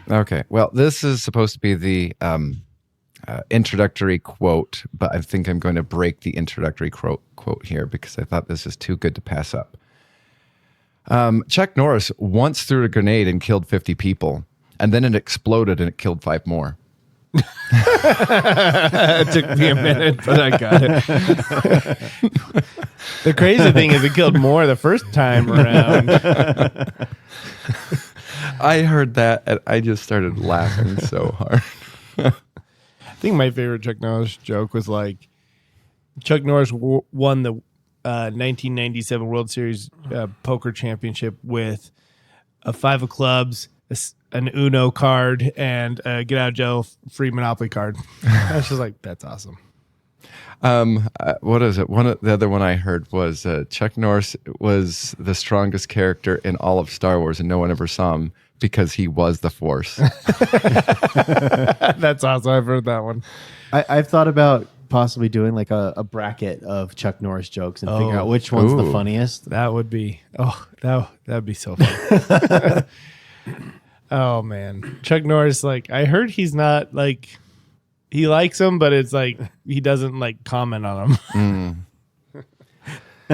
Okay. Well, this is supposed to be the introductory quote, but I think I'm going to break the introductory quote here because I thought this is too good to pass up. Chuck Norris once threw a grenade and killed 50 people, and then it exploded and it killed 5 more. It took me a minute, but I got it. The crazy thing is it killed more the first time around. I heard that and I just started laughing so hard. I think my favorite Chuck Norris joke was like Chuck Norris won the 1997 World Series poker championship with a 5 of clubs, an Uno card, and a get out of jail free Monopoly card. I was just like, that's awesome. What is it? The other one I heard was Chuck Norris was the strongest character in all of Star Wars, and no one ever saw him because he was the Force. That's awesome. I've heard that one. I've thought about possibly doing like a bracket of Chuck Norris jokes and figure out which one's the funniest. That would be that'd be so fun. Oh man, Chuck Norris. Like I heard he's not like he likes him, but it's like he doesn't like comment on him.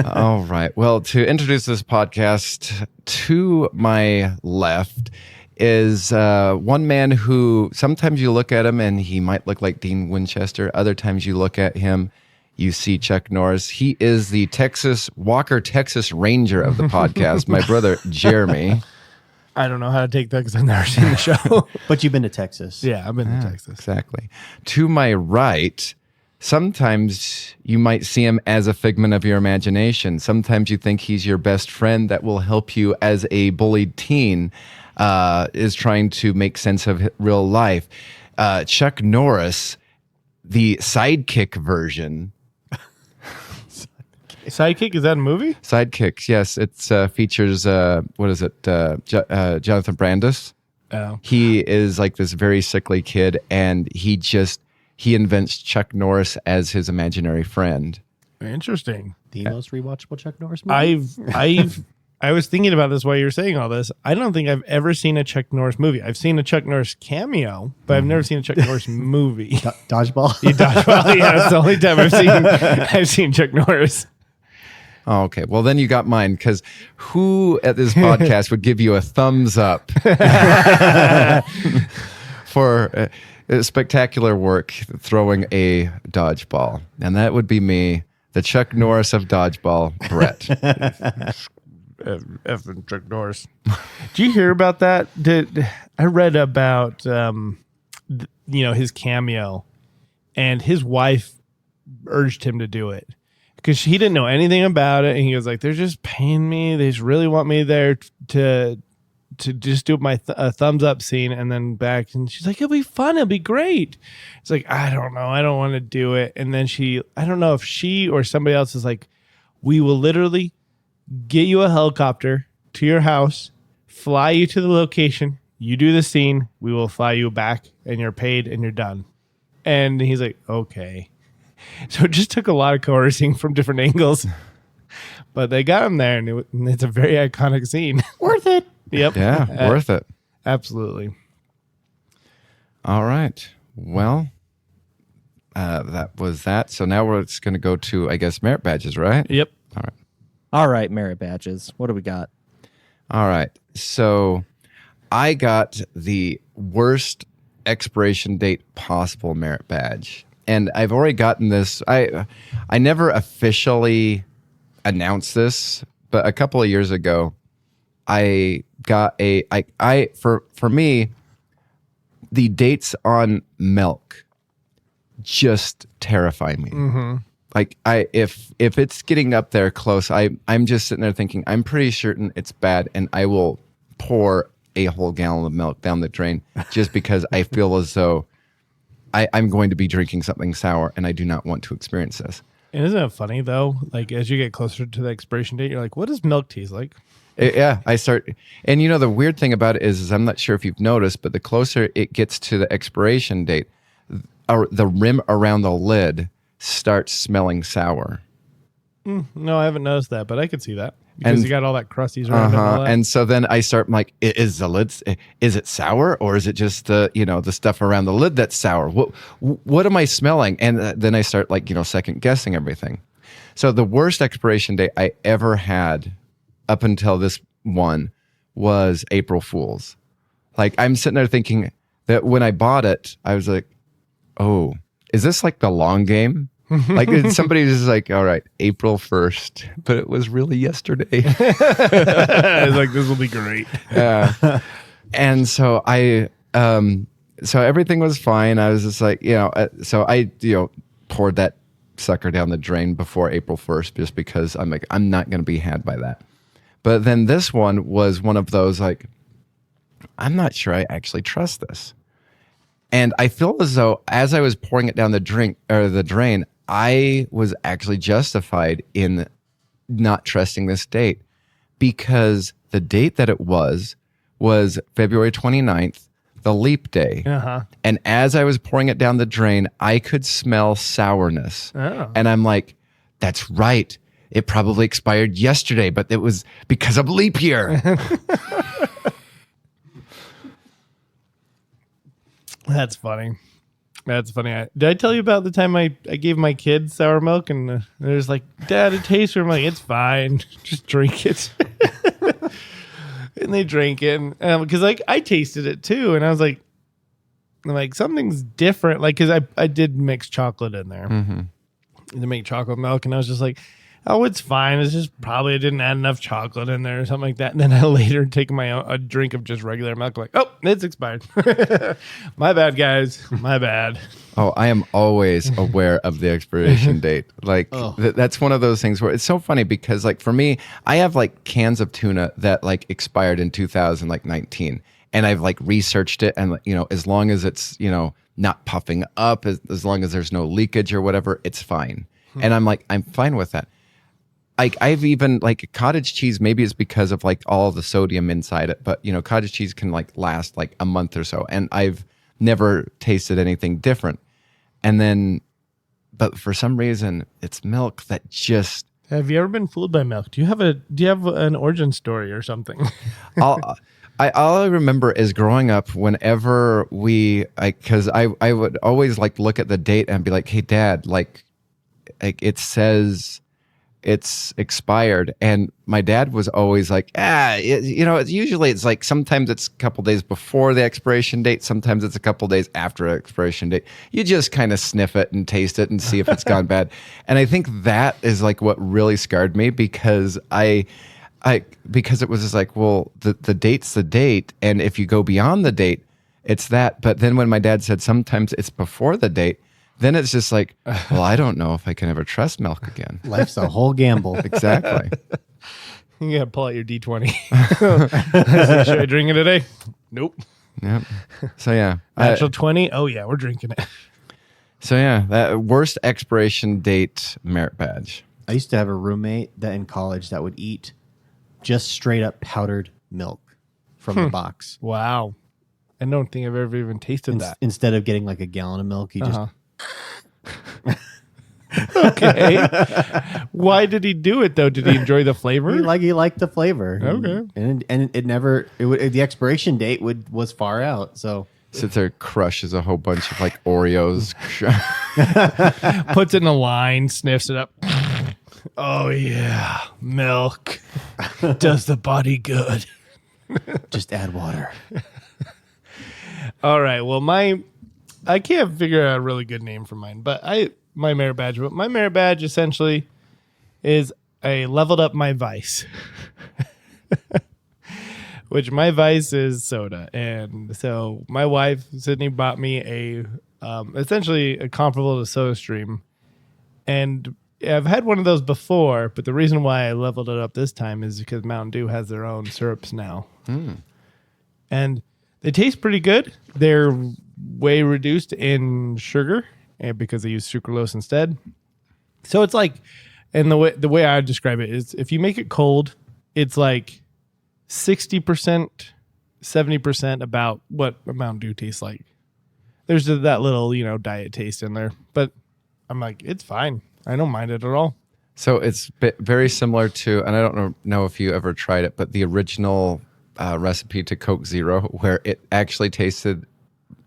All right. Well, to introduce this podcast, to my left is one man who sometimes you look at him and he might look like Dean Winchester. Other times you look at him, you see Chuck Norris. He is the Texas Ranger of the podcast, my brother Jeremy. I don't know how to take that because I've never seen the show. But you've been to Texas. Yeah, I've been to Texas. Exactly. To my right, sometimes you might see him as a figment of your imagination. Sometimes you think he's your best friend that will help you as a bullied teen is trying to make sense of real life. Chuck Norris, the sidekick version. Sidekick, is that a movie? Sidekicks, yes. It features, Jonathan Brandis. Oh. He is like this very sickly kid, and he invents Chuck Norris as his imaginary friend. Interesting. The most rewatchable Chuck Norris movie? I was thinking about this while you were saying all this. I don't think I've ever seen a Chuck Norris movie. I've seen a Chuck Norris cameo, but I've never seen a Chuck Norris movie. Dodgeball? Yeah, Dodgeball. Yeah, that's the only time I've seen Chuck Norris. Oh, okay. Well, then you got mine, because who at this podcast would give you a thumbs up for spectacular work throwing a dodgeball? And that would be me, the Chuck Norris of dodgeball, Brett. Effing Chuck Norris. Did you hear about that? I read about his cameo, and his wife urged him to do it because he didn't know anything about it, and he was like, "They're just paying me. They just really want me there to just do my thumbs up scene and then back." And she's like, "It'll be fun. It'll be great." It's like, I don't know. I don't want to do it. And then I don't know if she or somebody else is like, "We will literally get you a helicopter to your house, fly you to the location, you do the scene, we will fly you back, and you're paid and you're done." And he's like, okay. So it just took a lot of coercing from different angles, but they got him there, and it's a very iconic scene. Worth it. Yep. Yeah, worth it. Absolutely. All right. Well, that was that. So now we're just going to go to, I guess, merit badges, right? Yep. All right. All right, merit badges. What do we got? All right. So I got the worst expiration date possible merit badge. And I've already gotten this. I never officially announced this, but a couple of years ago, I got for me, the dates on milk just terrify me. Mm-hmm. Like if it's getting up there close, I'm just sitting there thinking, I'm pretty certain it's bad, and I will pour a whole gallon of milk down the drain just because I feel as though I'm going to be drinking something sour, and I do not want to experience this. And isn't it funny though? Like as you get closer to the expiration date, you're like, what does milk taste like? Yeah, I start, and the weird thing about it is I'm not sure if you've noticed, but the closer it gets to the expiration date, the rim around the lid starts smelling sour. No, I haven't noticed that, but I could see that. Because you got all that crusties around and all that. And so then I start like, is it sour, or is it just the the stuff around the lid that's sour? What am I smelling? And then I start like second guessing everything. So the worst expiration date I ever had up until this one was April Fool's. Like, I'm sitting there thinking that when I bought it, I was like, oh, is this like the long game? Like somebody was just like, all right, April 1st, but it was really yesterday. I was like, this will be great. Yeah. And so so everything was fine. I was just like, so I, poured that sucker down the drain before April 1st, just because I'm like, I'm not going to be had by that. But then this one was one of those, like, I'm not sure I actually trust this. And I feel as though as I was pouring it down the drain, I was actually justified in not trusting this date, because the date that it was February 29th, the leap day. Uh-huh. And as I was pouring it down the drain, I could smell sourness. Oh. And I'm like, that's right. It probably expired yesterday, but it was because of leap year. That's funny. That's funny. Did I tell you about the time I gave my kids sour milk and they're just like, Dad, it tastes weird. I'm like, it's fine. Just drink it. And they drank it. Because I tasted it too. And I was like, something's different. Like, because I did mix chocolate in there to make chocolate milk. And I was just like, oh, it's fine. It's just probably I didn't add enough chocolate in there or something like that. And then I later take a drink of just regular milk. Like, oh, it's expired. My bad, guys. My bad. Oh, I am always aware of the expiration date. Like that's one of those things where it's so funny because like for me, I have like cans of tuna that like expired in 2019, and I've like researched it, and as long as it's not puffing up, as long as there's no leakage or whatever, it's fine. And I'm like, I'm fine with that. Like I've even like cottage cheese, maybe it's because of like all the sodium inside it, but cottage cheese can like last like a month or so, and I've never tasted anything different. And then, but for some reason, it's milk that just. Have you ever been fooled by milk? Do you have an origin story or something? All I remember is growing up, whenever because I would always like look at the date and be like, hey, Dad, like it says it's expired, and my dad was always like, usually it's like sometimes it's a couple days before the expiration date, sometimes it's a couple days after expiration date. You just kind of sniff it and taste it and see if it's gone bad. And I think that is like what really scarred me, because because it was just like, well, the date's the date, and if you go beyond the date, it's that. But then when my dad said sometimes it's before the date, then it's just like, well, I don't know if I can ever trust milk again. Life's a whole gamble. Exactly. You gotta pull out your D20. Should I drink it today? Nope. Yep. So yeah. Natural 20? Oh yeah, we're drinking it. So yeah, that worst expiration date merit badge. I used to have a roommate that in college that would eat just straight up powdered milk from the box. Wow. I don't think I've ever even tasted that. Instead of getting like a gallon of milk, he just... Okay. Why did he do it though? Did he enjoy the flavor? He liked the flavor. Okay. And the expiration date was far out. So Sits there, crushes a whole bunch of like Oreos. Puts it in a line, sniffs it up. Oh yeah, milk does the body good. just add water. All right. Well, I can't figure out a really good name for mine, but my merit badge. But my merit badge essentially is I leveled up my vice, which my vice is soda, and so my wife Sydney bought me essentially a comparable to SodaStream, and I've had one of those before. But the reason why I leveled it up this time is because Mountain Dew has their own syrups now, and they taste pretty good. They're way reduced in sugar, and because they use sucralose instead. So it's like, and the way I describe it is, if you make it cold, it's like 60%, 70% about what a Mountain Dew tastes like. There's that little, diet taste in there, but I'm like, it's fine. I don't mind it at all. So it's very similar to, and I don't know if you ever tried it, but the original recipe to Coke Zero, where it actually tasted,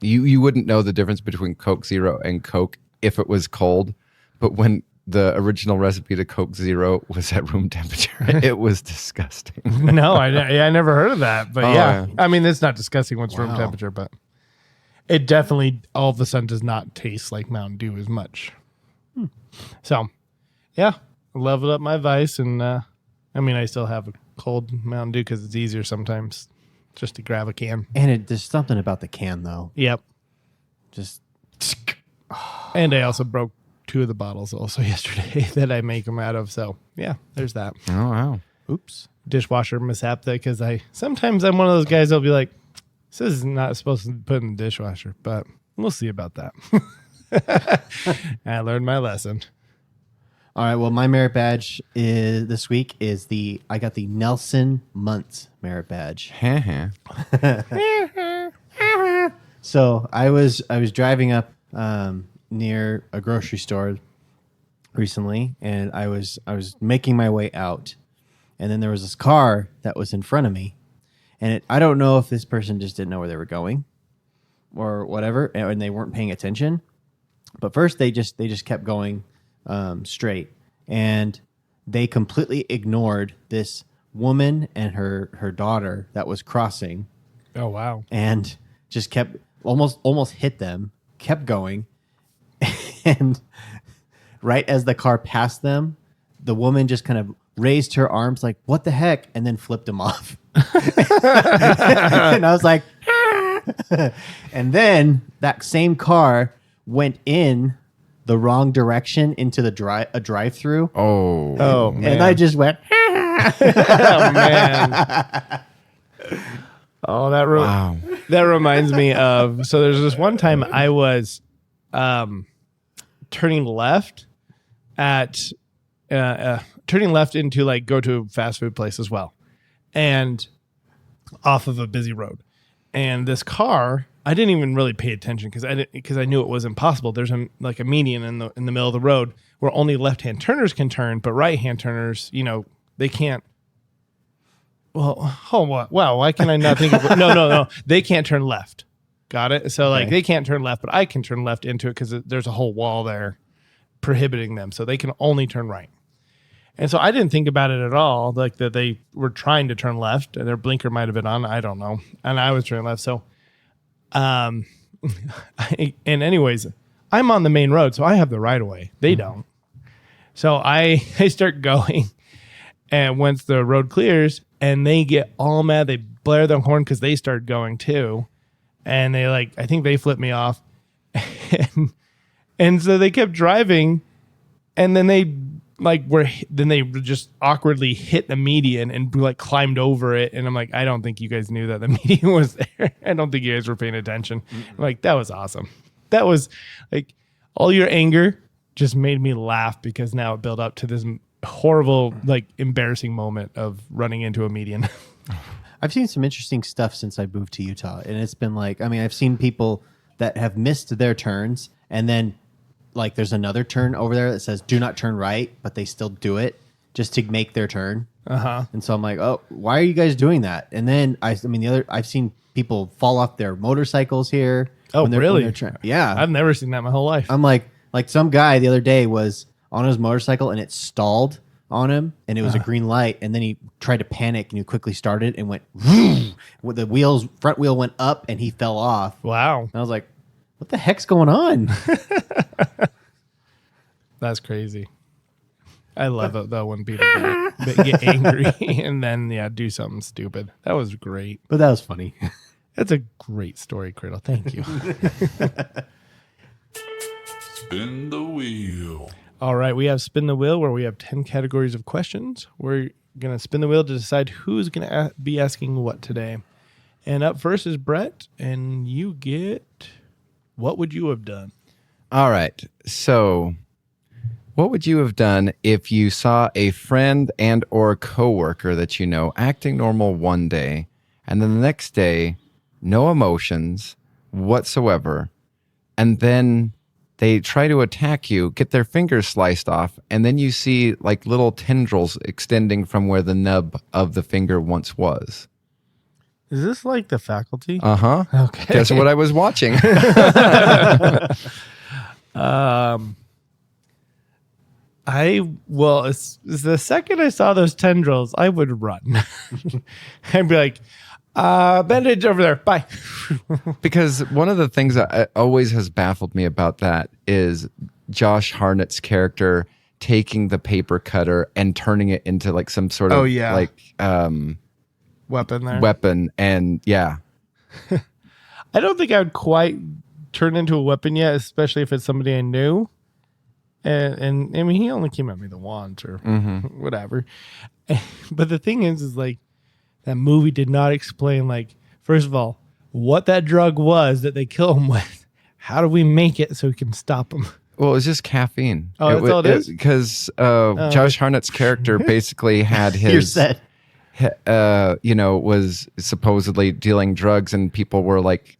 you wouldn't know the difference between Coke Zero and Coke if it was cold, but when the original recipe to Coke Zero was at room temperature, it was disgusting. No, I never heard of that, but yeah. I mean, it's not disgusting when it's room temperature, but it definitely all of a sudden does not taste like Mountain Dew as much. So, yeah, leveled up my vice, and I mean, I still have a cold Mountain Dew because it's easier sometimes just to grab a can. And there's something about the can, though. Yep. Just. And I also broke 2 of the bottles also yesterday that I make them out of. So, yeah, there's that. Oh, wow. Oops. Dishwasher mishap there because sometimes I'm one of those guys that'll be like, this is not supposed to be put in the dishwasher, but we'll see about that. I learned my lesson. All right. Well, my merit badge this week is I got the Nelson Muntz merit badge. So I was driving up near a grocery store recently, and I was making my way out, and then there was this car that was in front of me, and I don't know if this person just didn't know where they were going or whatever, and they weren't paying attention. But first they just kept going straight, and they completely ignored this woman and her daughter that was crossing. Oh, wow. And just kept almost hit them, kept going. And right as the car passed them, the woman just kind of raised her arms like, what the heck? And then flipped them off. And I was like, ah! And then that same car went in the wrong direction into the drive-through. Oh, man. And I just went, ah! Oh, man. Oh, that reminds me of, so there's this one time I was turning left into like go to a fast food place as well, and off of a busy road. And this car, I didn't even really pay attention because I knew it was impossible. There's a median in the middle of the road where only left-hand turners can turn, but right-hand turners, they can't. Well, wow, why can I not think of it? No. They can't turn left. Got it? So, Okay. they can't turn left, but I can turn left into it because there's a whole wall there prohibiting them. So, they can only turn right. And so, I didn't think about it at all, like that they were trying to turn left. And their blinker might have been on. I don't know. And I was turning left. So, and anyways, I'm on the main road, so I have the right of way. They don't. So, I start going. And once the road clears, and they get all mad, they blare their horn because they start going too. And they I think they flipped me off. And so they kept driving, and then they just awkwardly hit the median and climbed over it. And I'm like, I don't think you guys knew that the median was there. I don't think you guys were paying attention. I'm like, that was awesome. That was all your anger just made me laugh because now it built up to this horrible, embarrassing moment of running into a median. I've seen some interesting stuff since I moved to Utah, and it's been I've seen people that have missed their turns, and then there's another turn over there that says do not turn right, but they still do it just to make their turn. And so I'm like, oh, why are you guys doing that? And then I've seen people fall off their motorcycles here. Oh, really? Yeah, I've never seen that my whole life. I'm like some guy the other day was on his motorcycle and it stalled on him, and it was a green light, and then he tried to panic and he quickly started and went with the front wheel went up and he fell off. Wow. And I was like, what the heck's going on? That's crazy. I love it though when people get angry and then do something stupid. That was great. But that was funny. That's a great story, Criddle. Thank you. Spin the wheel. All right, we have Spin the Wheel where we have 10 categories of questions. We're going to spin the wheel to decide who's going to be asking what today. And up first is Brett, and you get, what would you have done? All right. So, what would you have done if you saw a friend and or coworker that you know acting normal one day, and then the next day, no emotions whatsoever, and then they try to attack you, get their fingers sliced off, and then you see like little tendrils extending from where the nub of the finger once was. Is this like The Faculty? Uh-huh. Okay. Guess what I was watching? It's the second I saw those tendrils, I would run. I'd be like, bandage over there. Bye. Because one of the things that always has baffled me about that is Josh Hartnett's character taking the paper cutter and turning it into like some sort of Weapon there. weapon. And yeah, I don't think I would quite turn into a weapon yet, especially if it's somebody I knew. And I mean, he only came at me the once or whatever. But the thing is like that movie did not explain, like, first of all, what that drug was that they kill him with. How do we make it so we can stop him? well, it's just caffeine. Oh, that's all it is? Because Josh Hartnett's character basically had his... You're set. Was supposedly dealing drugs, and people were like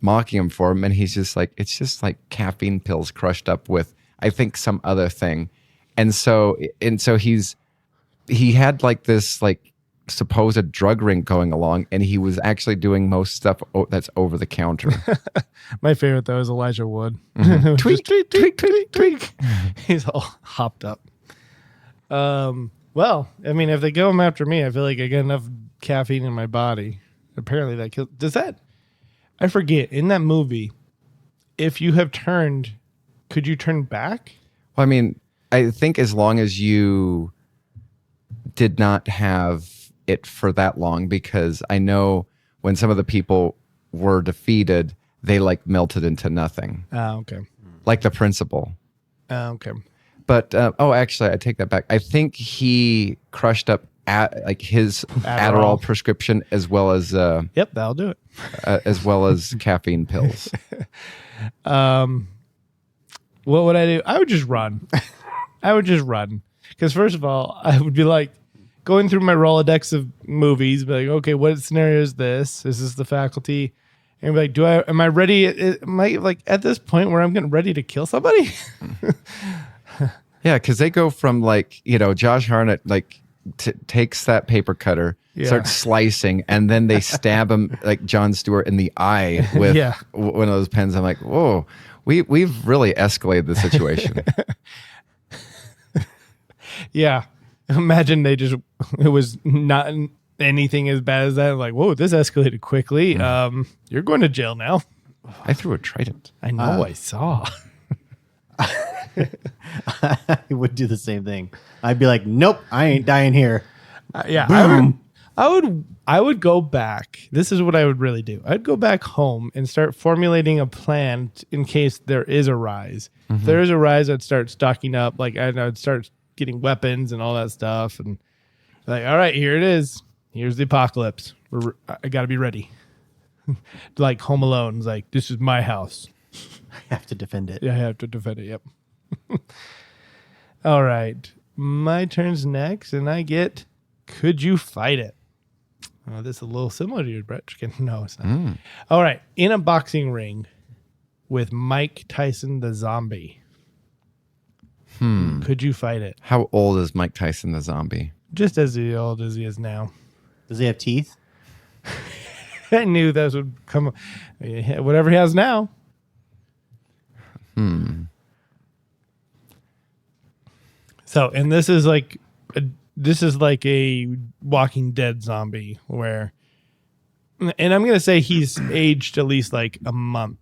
mocking him for him, and he's just like, it's just like caffeine pills crushed up with, I think, some other thing, and so he had like this like supposed drug ring going along, and he was actually doing most stuff that's over the counter. My favorite though is Elijah Wood. Tweak, tweak, tweak, tweak, tweak. He's all hopped up. Well, I mean, if they go after me, I feel like I get enough caffeine in my body. Apparently that kills. Does that? I forget. In that movie, if you have turned, could you turn back? Well, I mean, I think as long as you did not have it for that long, because I know when some of the people were defeated, they like melted into nothing. Oh, okay. Like the principal. Okay. But actually, I take that back. I think he crushed up his Adderall prescription as well as Yep, that'll do it. as well as caffeine pills. What would I do? I would just run. Because first of all, I would be like going through my Rolodex of movies, be like, okay, what scenario is this? Is this The Faculty? And be like, am I ready? Am I like at this point where I'm getting ready to kill somebody? Yeah, because they go from like, Josh Hartnett like takes that paper cutter, starts slicing, and then they stab him like Jon Stewart in the eye with one of those pens. I'm like, whoa, we've really escalated the situation. Yeah. Imagine it was not anything as bad as that. Like, whoa, this escalated quickly. You're going to jail now. I threw a trident. I know, I saw. I would do the same thing. I'd be like, nope, I ain't dying here. I would go back. This is what I would really do. I'd go back home and start formulating a plan in case there is a rise. If there is a rise, I'd start stocking up. Like I'd start getting weapons and all that stuff. And like, all right, here it is. Here's the apocalypse. I got to be ready. Like Home Alone. It's like, this is my house. I have to defend it. Yeah, I have to defend it. Yep. All right. My turn's next, and I get, could you fight it? Oh, this is a little similar to your Brett Chicken. No, it's not. All right. In a boxing ring with Mike Tyson the zombie. Could you fight it? How old is Mike Tyson the zombie? Just as old as he is now. Does he have teeth? I knew those would come. Whatever he has now. So, and this is like a Walking Dead zombie where, and I'm gonna say he's aged at least like a month,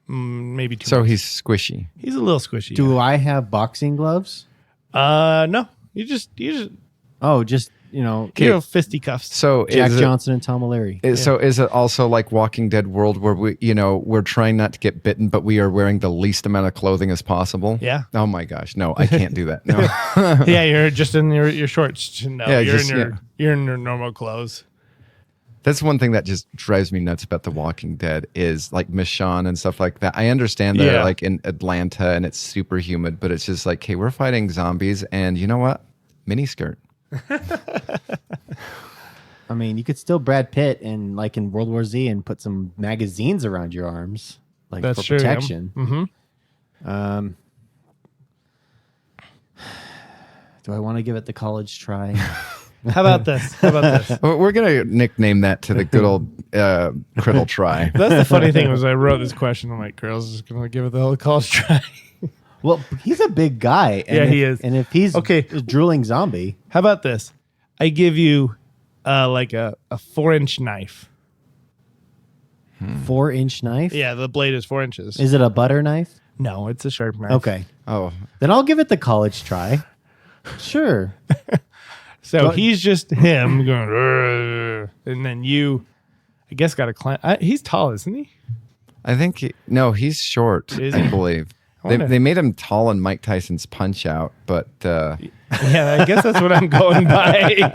maybe 2 So months. he's squishy. He's a little squishy. Do I have boxing gloves? No, you just Oh, just, fisticuffs. So Jack is Johnson and Tom O'Leary. So is it also like Walking Dead world where we're trying not to get bitten, but we are wearing the least amount of clothing as possible? Yeah. Oh my gosh, no, I can't do that. No. Yeah, you're just in your shorts. No, Yeah, you're in your normal clothes. That's one thing that just drives me nuts about The Walking Dead is like Michonne and stuff like that. I understand that like in Atlanta and it's super humid, but it's just like, hey, we're fighting zombies, and you know what? Mini skirt. I mean, you could still Brad Pitt in World War Z and put some magazines around your arms. like That's for true. protection. Mm-hmm. Do I want to give it the college try? How about this? We're gonna nickname that to the good old Criddle try. That's the funny thing was I wrote this question. I'm like, girls just gonna give it the whole college try. Well, he's a big guy. And Yeah, if, he is. And if he's Okay. a drooling zombie, How about this? I give you like a 4-inch knife. 4-inch knife. Yeah, the blade is 4 inches. Is it a butter knife? No, it's a sharp knife. Okay. Oh, Then I'll give it the college try. Sure. So he's just him going, "Rrr," and then you, I guess, got to climb. He's tall, isn't he? I think no, he's short. Is I he? believe wonder- they made him tall in Mike Tyson's Punch Out, but Yeah, I guess that's what I'm going by.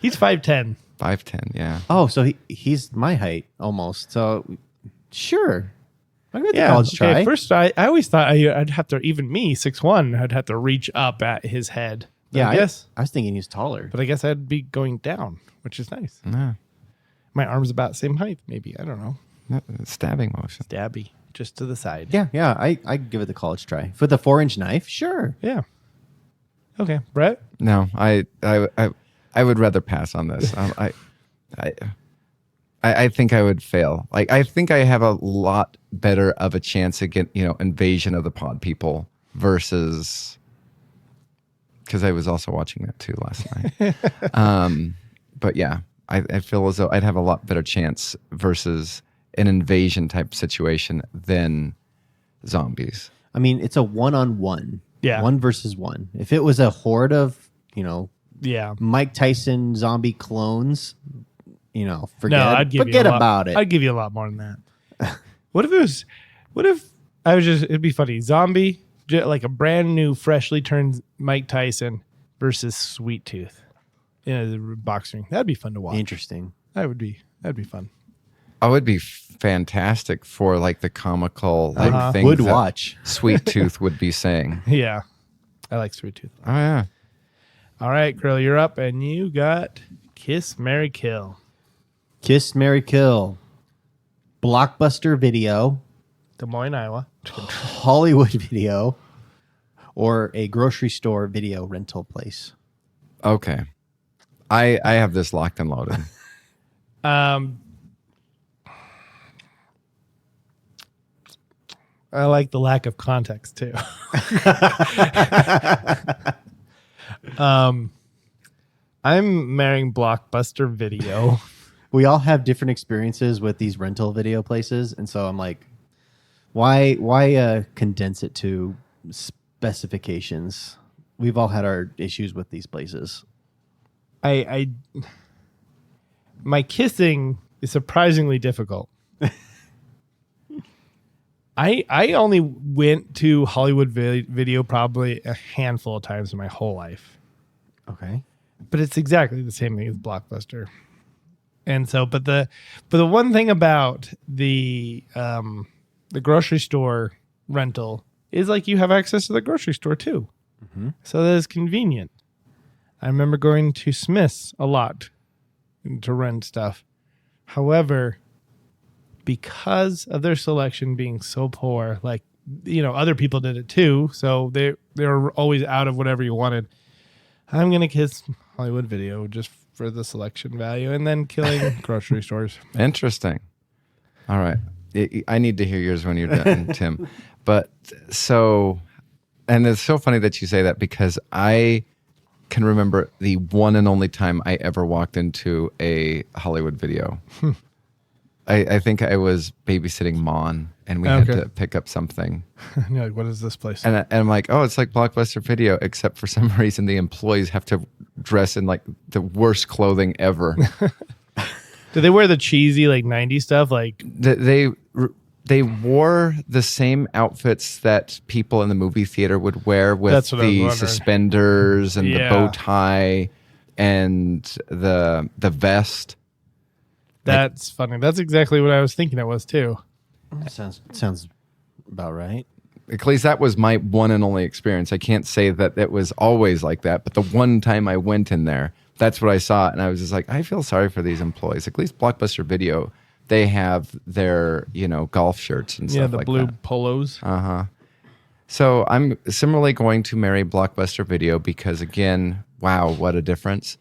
He's 5'10". 5'10", yeah. Oh, so he's my height almost. So sure. I'll give it the Yeah. college try. Okay, first, I always thought I'd have to, even me, 6'1", I'd have to reach up at his head. yeah, I guess. I was thinking he's taller. But I guess I'd be going down, which is nice. Yeah. My arm's about the same height, maybe. I don't know. Stabbing motion. Stabby, just to the side. Yeah, I give it the college try. For the 4-inch knife, sure. Yeah. Okay, Brett? No, I would rather pass on this. I think I would fail. Like I think I have a lot better of a chance against Invasion of the Pod People versus, because I was also watching that too last night. But yeah, I feel as though I'd have a lot better chance versus an invasion type situation than zombies. I mean, it's a 1-on-1. Yeah. 1 versus 1. If it was a horde of, Yeah. Mike Tyson zombie clones, forget, No, I'd give forget you a lot, about it. I'd give you a lot more than that. What if I was just, it'd be funny. Zombie, like a brand new, freshly turned Mike Tyson versus Sweet Tooth in a boxing ring. That'd be fun to watch. Interesting. That'd be fun. I would be fantastic for like the comical things Would that watch. Sweet Tooth would be saying. Yeah. I like Sweet Tooth. Oh yeah. All right, Krill, you're up, and you got Kiss, Marry, Kill. Kiss, Marry, Kill. Blockbuster Video. Des Moines, Iowa. Hollywood Video. Or a grocery store video rental place. Okay. I have this locked and loaded. I like the lack of context too. I'm marrying Blockbuster Video. We all have different experiences with these rental video places. And so I'm like, why condense it to specifications? We've all had our issues with these places. My kissing is surprisingly difficult. I only went to Hollywood Video probably a handful of times in my whole life. Okay. But it's exactly the same thing as Blockbuster. And so, but the one thing about the grocery store rental is like you have access to the grocery store too. Mm-hmm. So that is convenient. I remember going to Smith's a lot to rent stuff. However, because of their selection being so poor, like, other people did it too. So they were always out of whatever you wanted. I'm going to kiss Hollywood Video just for the selection value and then killing grocery stores. Interesting. All right. I need to hear yours when you're done, Tim. But so, and it's so funny that you say that because I can remember the one and only time I ever walked into a Hollywood Video. I think I was babysitting Mon and we had to pick up something. And you're like, what is this place? And I'm like, oh, it's like Blockbuster Video, except for some reason the employees have to dress in like the worst clothing ever. Do they wear the cheesy like 90s stuff? Like they wore the same outfits that people in the movie theater would wear with That's what I was the wondering. suspenders and the Yeah. bow tie and the vest. that's funny. That's exactly what I was thinking it was too. That sounds about right. At least that was my one and only experience. I can't say that it was always like that, but the one time I went in there, that's what I saw. And I was just like, I feel sorry for these employees. At least Blockbuster Video, they have their, golf shirts and Yeah, stuff the like blue that. polos. So I'm similarly going to marry Blockbuster Video because, again, wow, what a difference.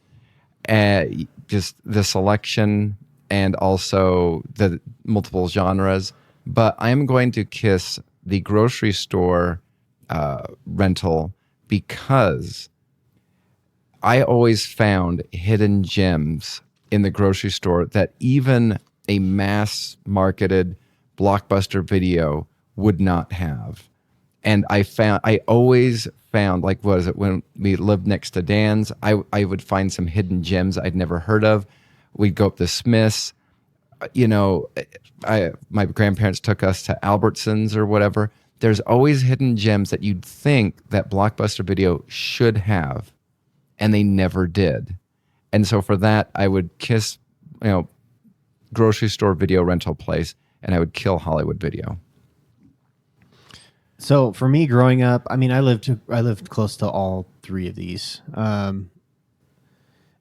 Just the selection and also the multiple genres. But I'm going to kiss the grocery store rental because I always found hidden gems in the grocery store that even a mass marketed Blockbuster Video would not have. And I always found, like, what is it, when we lived next to Dan's, I would find some hidden gems I'd never heard of. We'd go up to Smith's. My grandparents took us to Albertsons or whatever. There's always hidden gems that you'd think that Blockbuster Video should have, and they never did. And so for that, I would kiss, grocery store video rental place, and I would kill Hollywood Video. So for me, growing up, I mean, I lived close to all three of these. And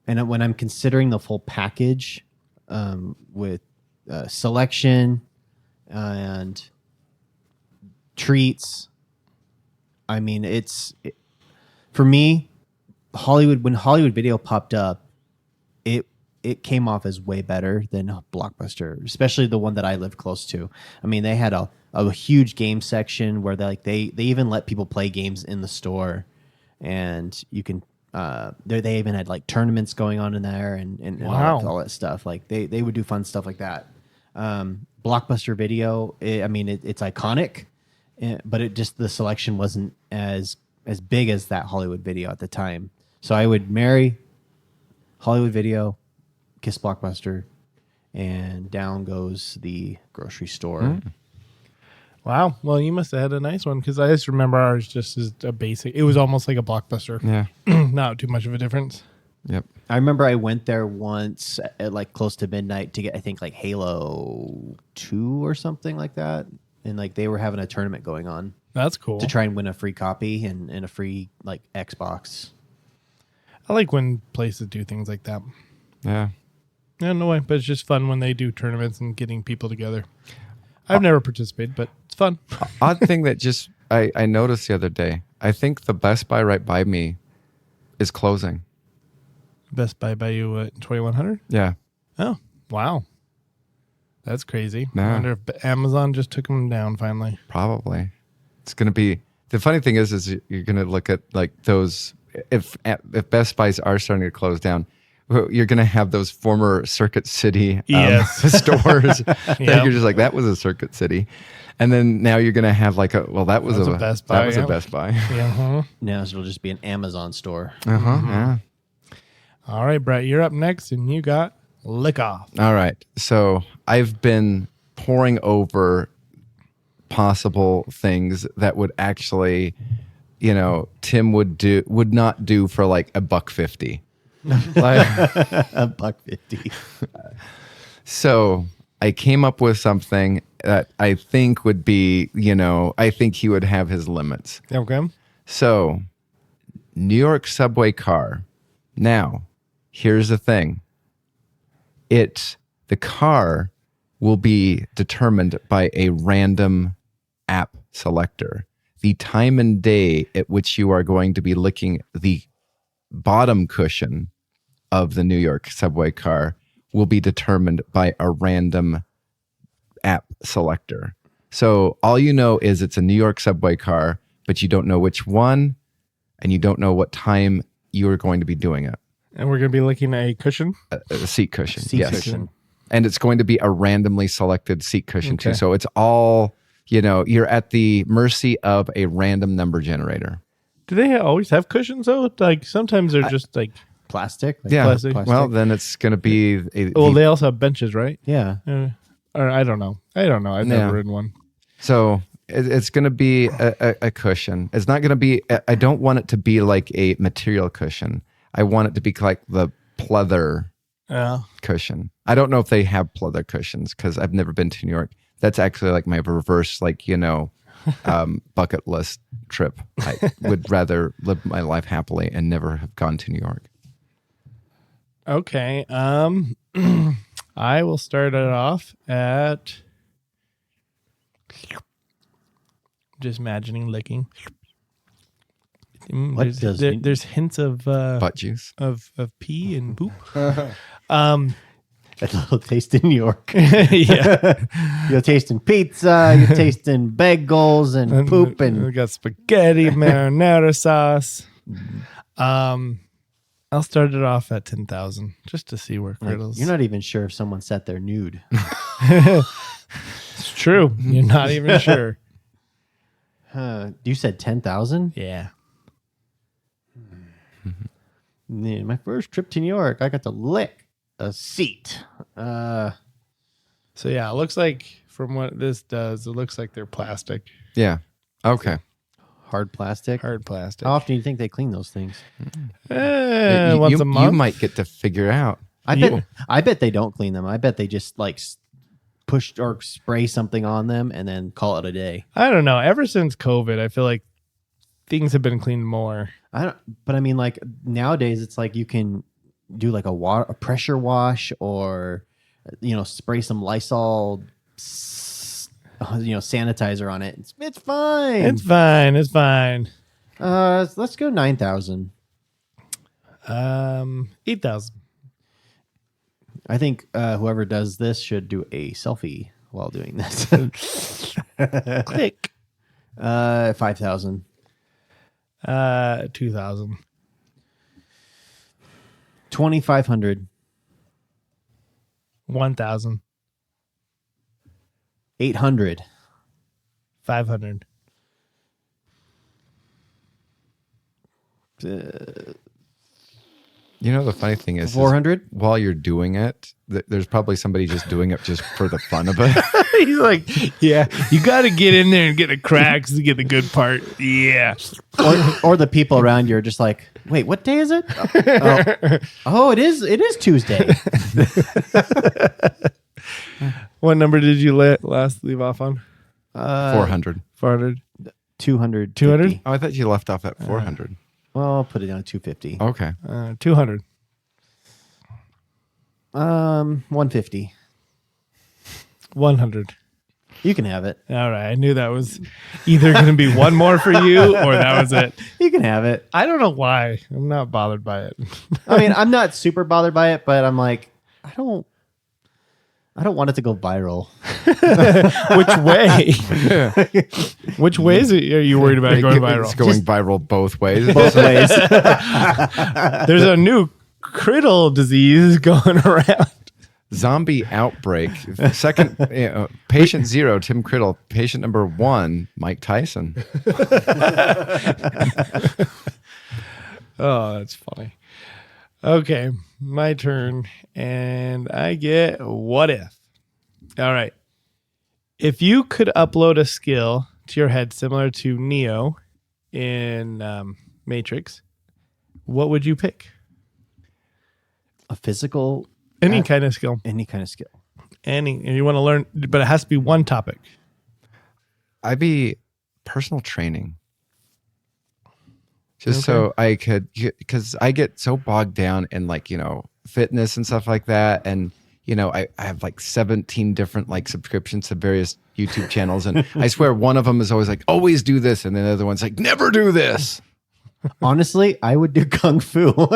when I'm considering the full package, with selection and treats, I mean, for me, when Hollywood Video popped up, it came off as way better than Blockbuster, especially the one that I lived close to. I mean, they had a huge game section where they even let people play games in the store, and you can they even had like tournaments going on in there and Wow. all that stuff. Like they would do fun stuff like that. Blockbuster Video, it's iconic, but the selection wasn't as big as that Hollywood Video at the time. So I would marry Hollywood Video, kiss Blockbuster, and down goes the grocery store. Wow. Well, you must have had a nice one because I just remember ours just as a basic. It was almost like a Blockbuster. Yeah. Not too much of a difference. Yep. I remember I went there once at like close to midnight to get, I think, like Halo 2 or something like that. And like they were having a tournament going on That's cool. to try and win a free copy and a free like Xbox. I like when places do things like that. Yeah. Yeah, no way. But it's just fun when they do tournaments and getting people together. I've never participated, but it's fun. Odd thing that just I noticed the other day. I think the Best Buy right by me is closing. Best Buy by you at 2100? Yeah. Oh, wow. That's crazy. Yeah. I wonder if Amazon just took them down finally. Probably. It's going to be, the funny thing is you're going to look at like those, if Best Buys are starting to close down, you're going to have those former Circuit City Yes. stores. Yep. You're just like, that was a Circuit City. And then now you're going to have like that was a Best Buy. That was Yeah. a Best Buy. Yeah. Now it'll just be an Amazon store. Yeah. All right, Brett, you're up next, and you got Lick Off. All right. So I've been poring over possible things that would actually, Tim would not do for like $1.50. Like, $1.50. so I came up with something that I think would be, I think he would have his limits. Okay. So, New York subway car. Now, here's the thing. The car will be determined by a random app selector. The time and day at which you are going to be licking the bottom cushion of the New York subway car will be determined by a random app selector. So all you know is it's a New York subway car, but you don't know which one, and you don't know what time you are going to be doing it. And we're going to be licking a cushion. A seat cushion. Seat yes. cushion. And it's going to be a randomly selected seat cushion too. Okay. So it's all, you're at the mercy of a random number generator. Do they always have cushions, though? Like, sometimes they're just like, Plastic? Like Yeah. plastic. Well, then it's going to be well, they also have benches, right? Yeah. Or I don't know. I've Yeah. never ridden one. So it's going to be a cushion. It's not going to be, I don't want it to be like a material cushion. I want it to be like the pleather Yeah. cushion. I don't know if they have pleather cushions because I've never been to New York. That's actually like my reverse, bucket list trip. I would rather live my life happily and never have gone to New York. Okay. I will start it off at just imagining licking. What does there's hints of Butt juice. of pee and poop. a little taste in New York? Yeah, You're tasting pizza. You're tasting bagels and poop we and got spaghetti marinara sauce. I'll start it off at 10,000 just to see where like, Criddles. you're not even sure if someone sat there nude. It's true. You're not even sure. You said 10,000? Yeah. Yeah, my first trip to New York, I got to lick a seat. So yeah, it looks like from what this does, it looks like they're plastic, Yeah. Okay. Hard plastic. hard plastic. How often do you think they clean those things? Once a month. You might get to figure out. I bet they don't clean them. I bet they just like push or spray something on them and then call it a day. I don't know. Ever since COVID, I feel like things have been cleaned more. But I mean, like nowadays, it's like you can do like a pressure wash or spray some Lysol, sanitizer on it. It's fine. It's fine. It's fine. Let's go 9,000. 8,000. I think whoever does this should do a selfie while doing this. Click. 5,000. 2,000. 2,500. 1,000. 800. 500. You know, the funny thing is 400. while you're doing it, there's probably somebody just doing it just for the fun of it. He's like, yeah, you got to get in there and get the cracks to get the good part. Yeah. Or the people around you are just like, wait, what day is it? Oh, it is Tuesday. What number did you last leave off on? 400. 400. 200. 200? Oh, I thought you left off at 400. Well, I'll put it down at 250. Okay. 200. 150. 100. You can have it. All right. I knew that was either going to be one more for you or that was it. You can have it. I don't know why. I'm not bothered by it. I mean, I'm not super bothered by it, but I'm like, I don't want it to go viral. Which way? Which ways are you worried about going viral? It's going viral both ways. Both ways. There's a new Criddle disease going around. Zombie outbreak. Second, patient 0, Tim Criddle. Patient number 1, Mike Tyson. Oh, that's funny. Okay, my turn. And I get what if. All right. If you could upload a skill to your head similar to Neo in Matrix, what would you pick? A physical, Any kind of skill. any kind of skill. And you want to learn, but it has to be one topic. I'd be personal training. Just so I could, because I get so bogged down in fitness and stuff like that. And, I have 17 different subscriptions to various YouTube channels. And I swear one of them is always always do this. And then the other one's never do this. Honestly, I would do Kung Fu. Well,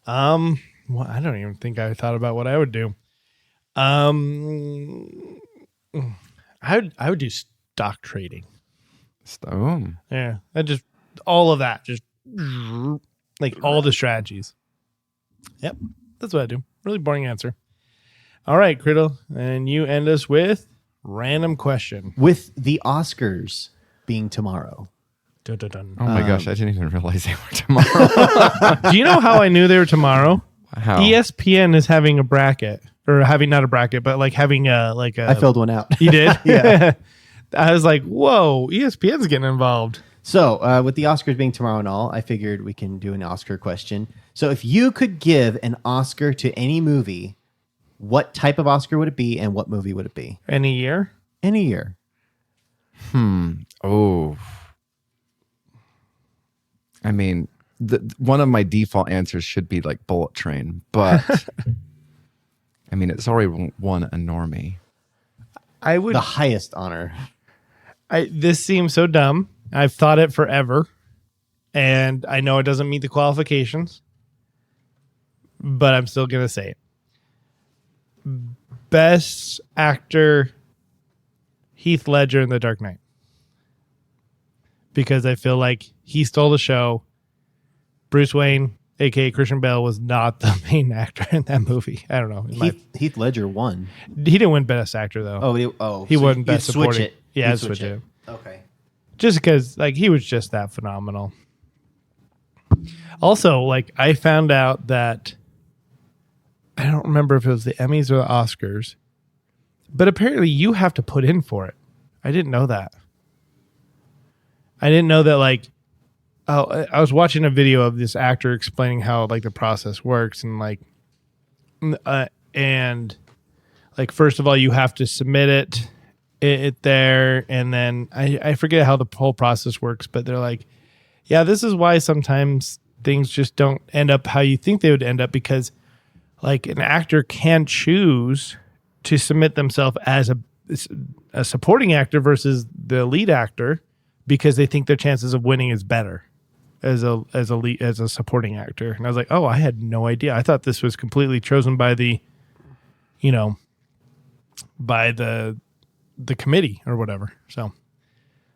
I don't even think I thought about what I would do. I would do stock trading. Yeah, I just all of that, just all the strategies. Yep, that's what I do. Really boring answer. All right, Criddle, and you end us with random question. With the Oscars being tomorrow. Dun, dun, dun. Oh my gosh, I didn't even realize they were tomorrow. Do you know how I knew they were tomorrow? How? ESPN is having a bracket, or having not a bracket, but having a I filled one out. You did? Yeah. I was like, whoa, ESPN's getting involved. So, with the Oscars being tomorrow and all, I figured we can do an Oscar question. So, if you could give an Oscar to any movie, what type of Oscar would it be and what movie would it be? Any year? Any year. Oh. I mean, one of my default answers should be like Bullet Train, but I mean, it's already won a normie. I would. The highest honor. This seems so dumb. I've thought it forever, and I know it doesn't meet the qualifications, but I'm still gonna say it. Best actor, Heath Ledger in The Dark Knight, because I feel like he stole the show. Bruce Wayne, aka Christian Bale, was not the main actor in that movie. I don't know. Heath Ledger won. He didn't win Best Actor though. He He won you'd Best switch Supporting. it. Yeah, You'd I'd switch it. Okay. Just because like he was just that phenomenal. Also, like I found out that I don't remember if it was the Emmys or the Oscars, but apparently you have to put in for it. I didn't know that. I didn't know that like I was watching a video of this actor explaining how like the process works and like first of all you have to submit it there, and then I forget how the whole process works, but they're like, yeah, this is why sometimes things just don't end up how you think they would end up, because like an actor can choose to submit themselves as a supporting actor versus the lead actor because they think their chances of winning is better as a supporting actor. And I was like, oh, I had no idea. I thought this was completely chosen by the committee or whatever. So,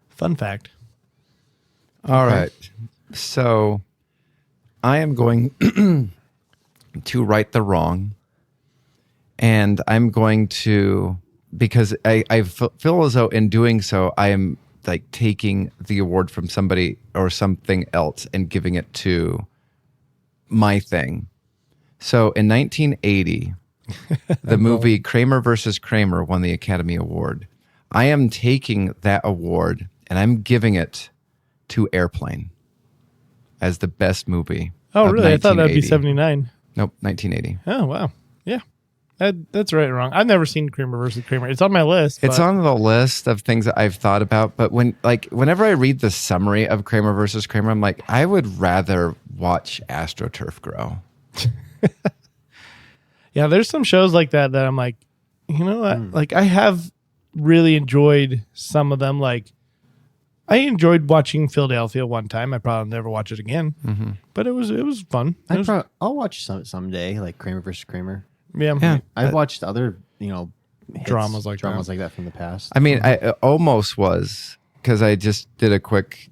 fun fact. All right. So, I am going to right the wrong, and I'm going to, because I feel as though in doing so, I am like taking the award from somebody or something else and giving it to my thing. So in 1980, the movie Kramer versus Kramer won the Academy Award. I am taking that award and I'm giving it to Airplane as the best movie. Oh, of really? I thought that would be 1980. 79. Nope, 1980. Oh, wow. Yeah. That's right or wrong. I've never seen Kramer versus Kramer. It's on my list. It's on the list of things that I've thought about, but whenever I read the summary of Kramer versus Kramer, I'm like, I would rather watch AstroTurf grow. Yeah, there's some shows like that I'm like, you know what? Like I have really enjoyed some of them. Like I enjoyed watching Philadelphia one time. I probably never watch it again, but it was fun. I'll watch someday, like Kramer versus Kramer. Yeah. I've watched other, hits, Dramas like that from the past. I mean, I almost was, because I just did a quick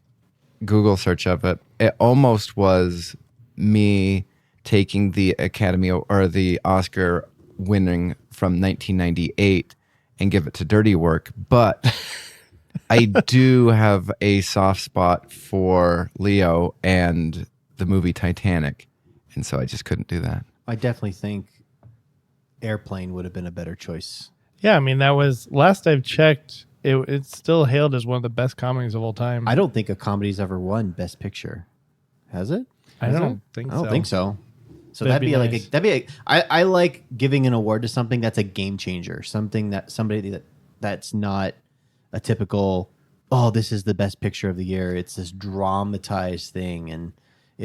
Google search of it. It almost was me taking the Academy or the Oscar winning from 1998 and give it to Dirty Work, but I do have a soft spot for Leo and the movie Titanic, and so I just couldn't do that. I definitely think Airplane would have been a better choice. Yeah, I mean, that was, last I've checked, it's still hailed as one of the best comedies of all time. I don't think a comedy's ever won Best Picture. Has it? I don't think so. So That'd be nice. I like giving an award to something that's a game changer, somebody that's not a typical, oh, this is the best picture of the year. It's this dramatized thing,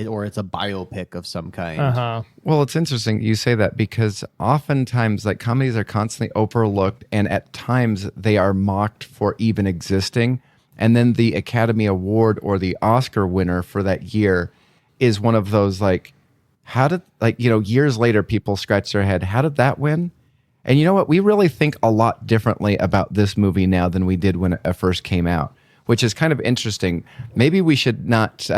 or it's a biopic of some kind. Well, it's interesting you say that, because oftentimes like comedies are constantly overlooked, and at times they are mocked for even existing. And then the Academy Award or the Oscar winner for that year is one of those like, how did, like, years later people scratch their head, how did that win? And you know what? We really think a lot differently about this movie now than we did when it first came out, which is kind of interesting. Maybe we should not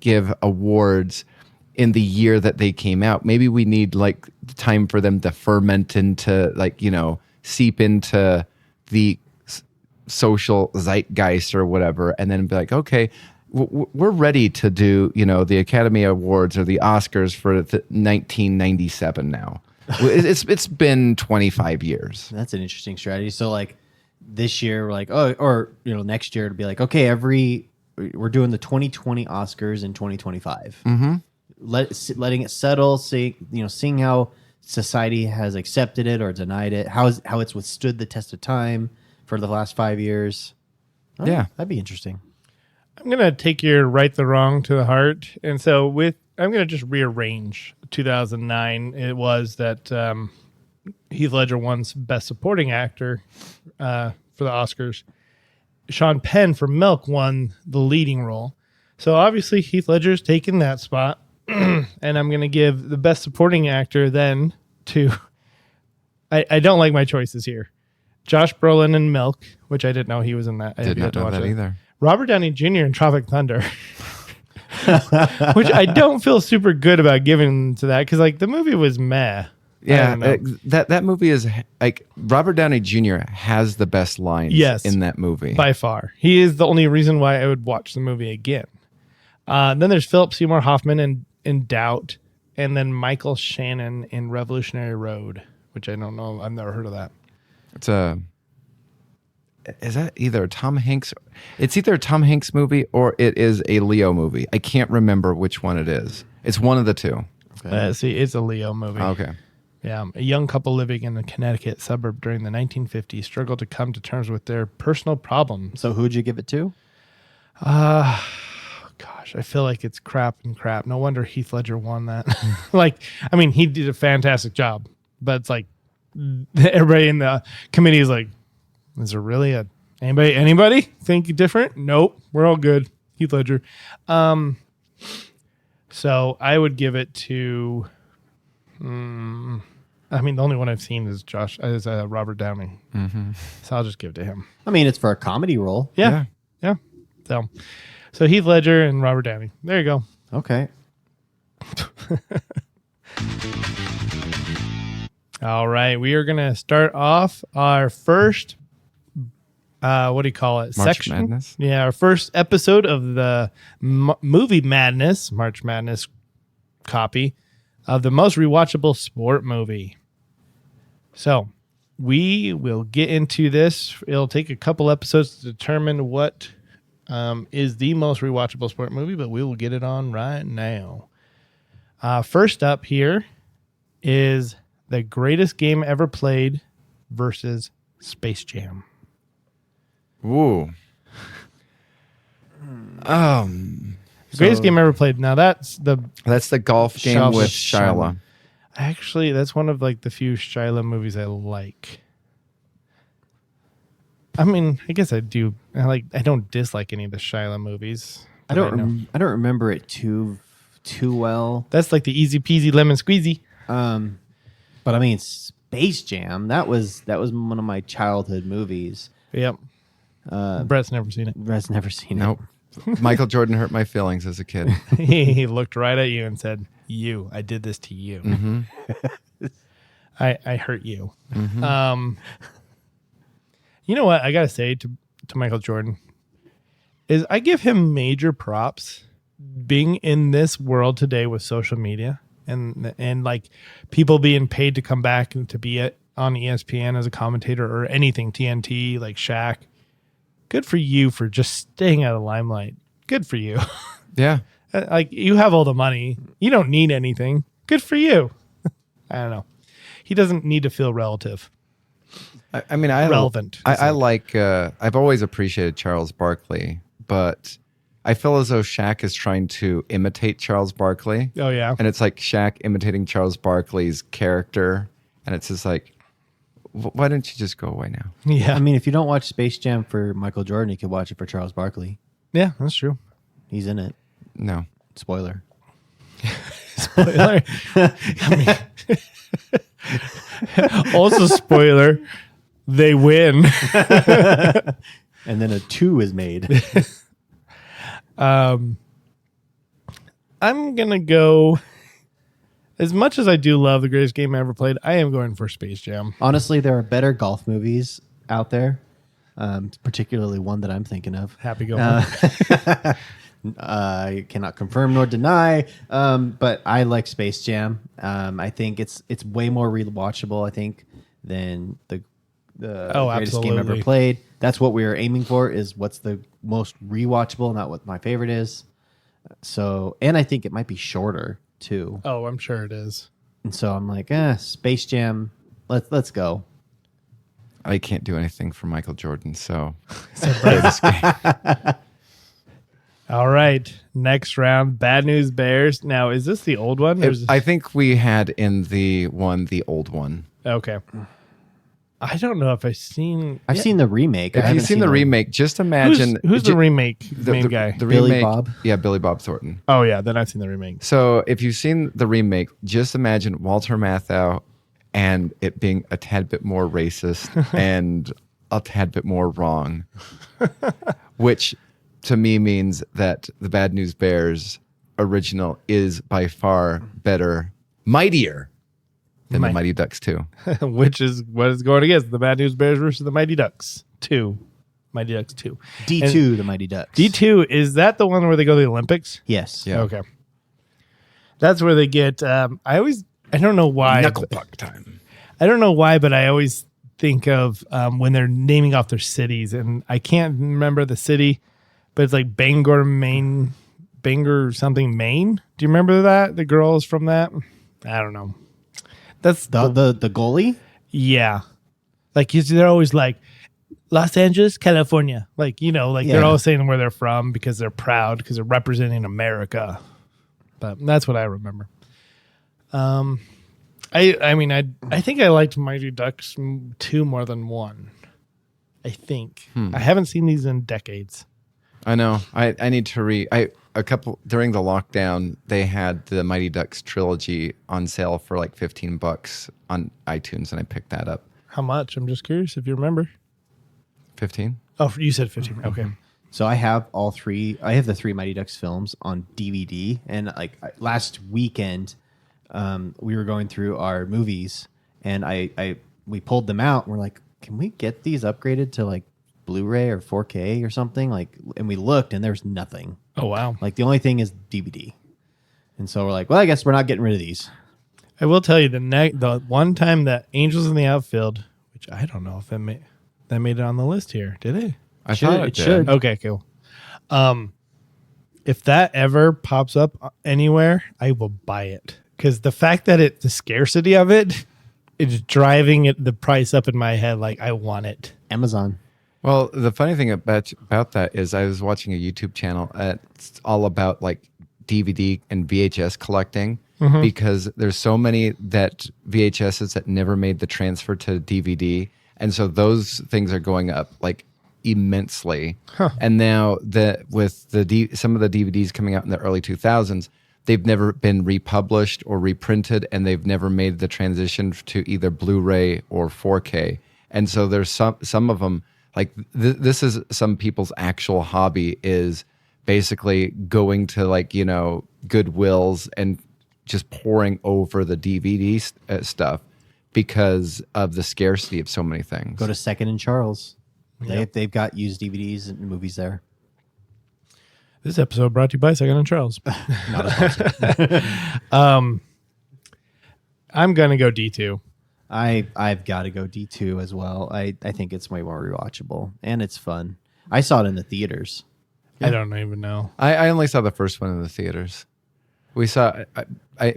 give awards in the year that they came out. Maybe we need like time for them to ferment and to seep into the social zeitgeist or whatever, and then be like, okay, we're ready to do the Academy Awards or the Oscars for 1997 now. It's been 25 years. That's an interesting strategy. So like this year, we're like, or next year it'll be like, okay, we're doing the 2020 Oscars in 2025. Letting it settle, seeing how society has accepted it or denied it, how it's withstood the test of time for the last 5 years. Yeah, that'd be interesting. I'm gonna take your right the wrong to the heart, and so I'm gonna just rearrange 2009. It was that Heath Ledger won Best Supporting Actor for the Oscars. Sean Penn for Milk won the leading role. So obviously Heath Ledger's taken that spot, and I'm going to give the Best Supporting Actor then to. I don't like my choices here. Josh Brolin in Milk, which I didn't know he was in that. I Did not know that either. Robert Downey Jr. in Tropic Thunder. Which I don't feel super good about giving to that because like the movie was meh. Yeah, that movie is like Robert Downey Jr. has the best lines in that movie. By far. He is the only reason why I would watch the movie again. Then there's Philip Seymour Hoffman in Doubt, and then Michael Shannon in Revolutionary Road, which I don't know. I've never heard of that. Is that either Tom Hanks? It's either a Tom Hanks movie or it is a Leo movie. I can't remember which one it is. It's one of the two. See, it's a Leo movie. Okay. Yeah, a young couple living in a Connecticut suburb during the 1950s struggled to come to terms with their personal problems. So who'd you give it to? Gosh, I feel like it's crap and crap. No wonder Heath Ledger won that. I mean, he did a fantastic job, but it's like everybody in the committee is like, is there really anybody think different? Nope, we're all good. Heath Ledger. So I would give it to. I mean, the only one I've seen is Robert Downey. Mm-hmm. So I'll just give it to him. I mean, it's for a comedy role. Yeah. So Heath Ledger and Robert Downey. There you go. Okay. All right. We are going to start off our first, what do you call it? March Madness? Yeah, our first episode of the Movie Madness, March Madness copy of the most rewatchable sport movie. So we will get into this. It'll take a couple episodes to determine what is the most rewatchable sport movie, but we will get it on right now. First up here is the greatest game ever played versus Space Jam. Ooh. Greatest game ever played. Now that's the golf game with Shyla. Actually, that's one of like the few Shyla movies I like. I mean, I guess I do. I don't dislike any of the Shyla movies. I don't remember it too well. That's like the easy peasy lemon squeezy. But I mean, Space Jam. That was one of my childhood movies. Yep. Brett's never seen it. Brett's never seen it. Nope. Michael Jordan hurt my feelings as a kid. He looked right at you and said, I did this to you. Mm-hmm. I hurt you. Mm-hmm. You know what I got to say to Michael Jordan is I give him major props being in this world today with social media and like people being paid to come back and to be on ESPN as a commentator or anything, TNT, like Shaq. Good for you for just staying out of the limelight. Good for you. Yeah. Like you have all the money. You don't need anything. Good for you. I don't know. He doesn't need to feel relative. I mean, relevant. I like. I've always appreciated Charles Barkley, but I feel as though Shaq is trying to imitate Charles Barkley. Oh yeah, and it's like Shaq imitating Charles Barkley's character, and it's just like, why don't you just go away now? Yeah, I mean, if you don't watch Space Jam for Michael Jordan, you could watch it for Charles Barkley. Yeah, that's true. He's in it. No spoiler. Spoiler. I mean, also spoiler. They win. And then a 2 is made. I'm going to go, as much as I do love the greatest game I ever played, I am going for Space Jam. Honestly, there are better golf movies out there, particularly one that I'm thinking of. Happy Gilmore. I cannot confirm nor deny, but I like Space Jam. I think it's way more rewatchable, I think, than the greatest game ever played. That's what we are aiming for, is what's the most rewatchable, not what my favorite is. So, and I think it might be shorter too. Oh, I'm sure it is. And so I'm like, Space Jam, let's go. I can't do anything for Michael Jordan, so All right. Next round, Bad News Bears. Now, is this the old one? I think we had in the old one. Okay. I don't know if I've seen the remake. If you've seen the remake, just imagine who's the remake main guy. The Billy remake, Bob? Yeah, Billy Bob Thornton. Oh yeah, then I've seen the remake. So if you've seen the remake, just imagine Walter Matthau and it being a tad bit more racist and a tad bit more wrong, which to me means that the Bad News Bears original is by far better, mightier than the Mighty Ducks 2. Which is what is going against the Bad News Bears versus the Mighty Ducks 2. Mighty Ducks 2. D2, the Mighty Ducks. D2, is that the one where they go to the Olympics? Yes. Yeah. Okay. That's where they get, I don't know why. Knuckle puck time. I don't know why, but I always think of when they're naming off their cities, and I can't remember the city, but it's like Bangor, Maine, Bangor something, Maine. Do you remember that? The girls from that? I don't know. That's The goalie? yeah. Like they're always like Los Angeles, California. Like, they're always saying where they're from because they're proud because they're representing America. But that's what I remember. I think I liked Mighty Ducks 2 more than 1. I think. I haven't seen these in decades. I know. I need to a couple during the lockdown. They had the Mighty Ducks trilogy on sale for like $15 on iTunes, and I picked that up. How much? I'm just curious if you remember. 15. Oh, you said 15. Okay. So I have all three. I have the 3 Mighty Ducks films on DVD, and last weekend, we were going through our movies, and we pulled them out. And we're like, can we get these upgraded to like Blu-ray or 4K or something? And we looked, and there's nothing. Oh wow. The only thing is DVD, and so we're like, well, I guess we're not getting rid of these. I will tell you the one time that Angels in the Outfield, which I don't know if that made it on the list here, did it? I thought it should. did. Okay, cool. If that ever pops up anywhere, I will buy it because the fact that the scarcity of it is driving the price up in my head. Like I want it. Amazon. Well, the funny thing about that is I was watching a YouTube channel. It's all about like DVD and VHS collecting because there's so many VHSs that never made the transfer to DVD. And so those things are going up like immensely. And now with some of the DVDs coming out in the early 2000s, they've never been republished or reprinted, and they've never made the transition to either Blu-ray or 4K. And so there's some of them, like this is some people's actual hobby is basically going to Goodwills and just pouring over the DVD stuff because of the scarcity of so many things. Go to Second and Charles. Yep. They've got used DVDs and movies there. This episode brought to you by Second and Charles. Not a sponsor. I'm gonna go D2. I've got to go D2 as well. I think it's way more rewatchable and it's fun. I saw it in the theaters. I don't even know. I only saw the first one in the theaters. We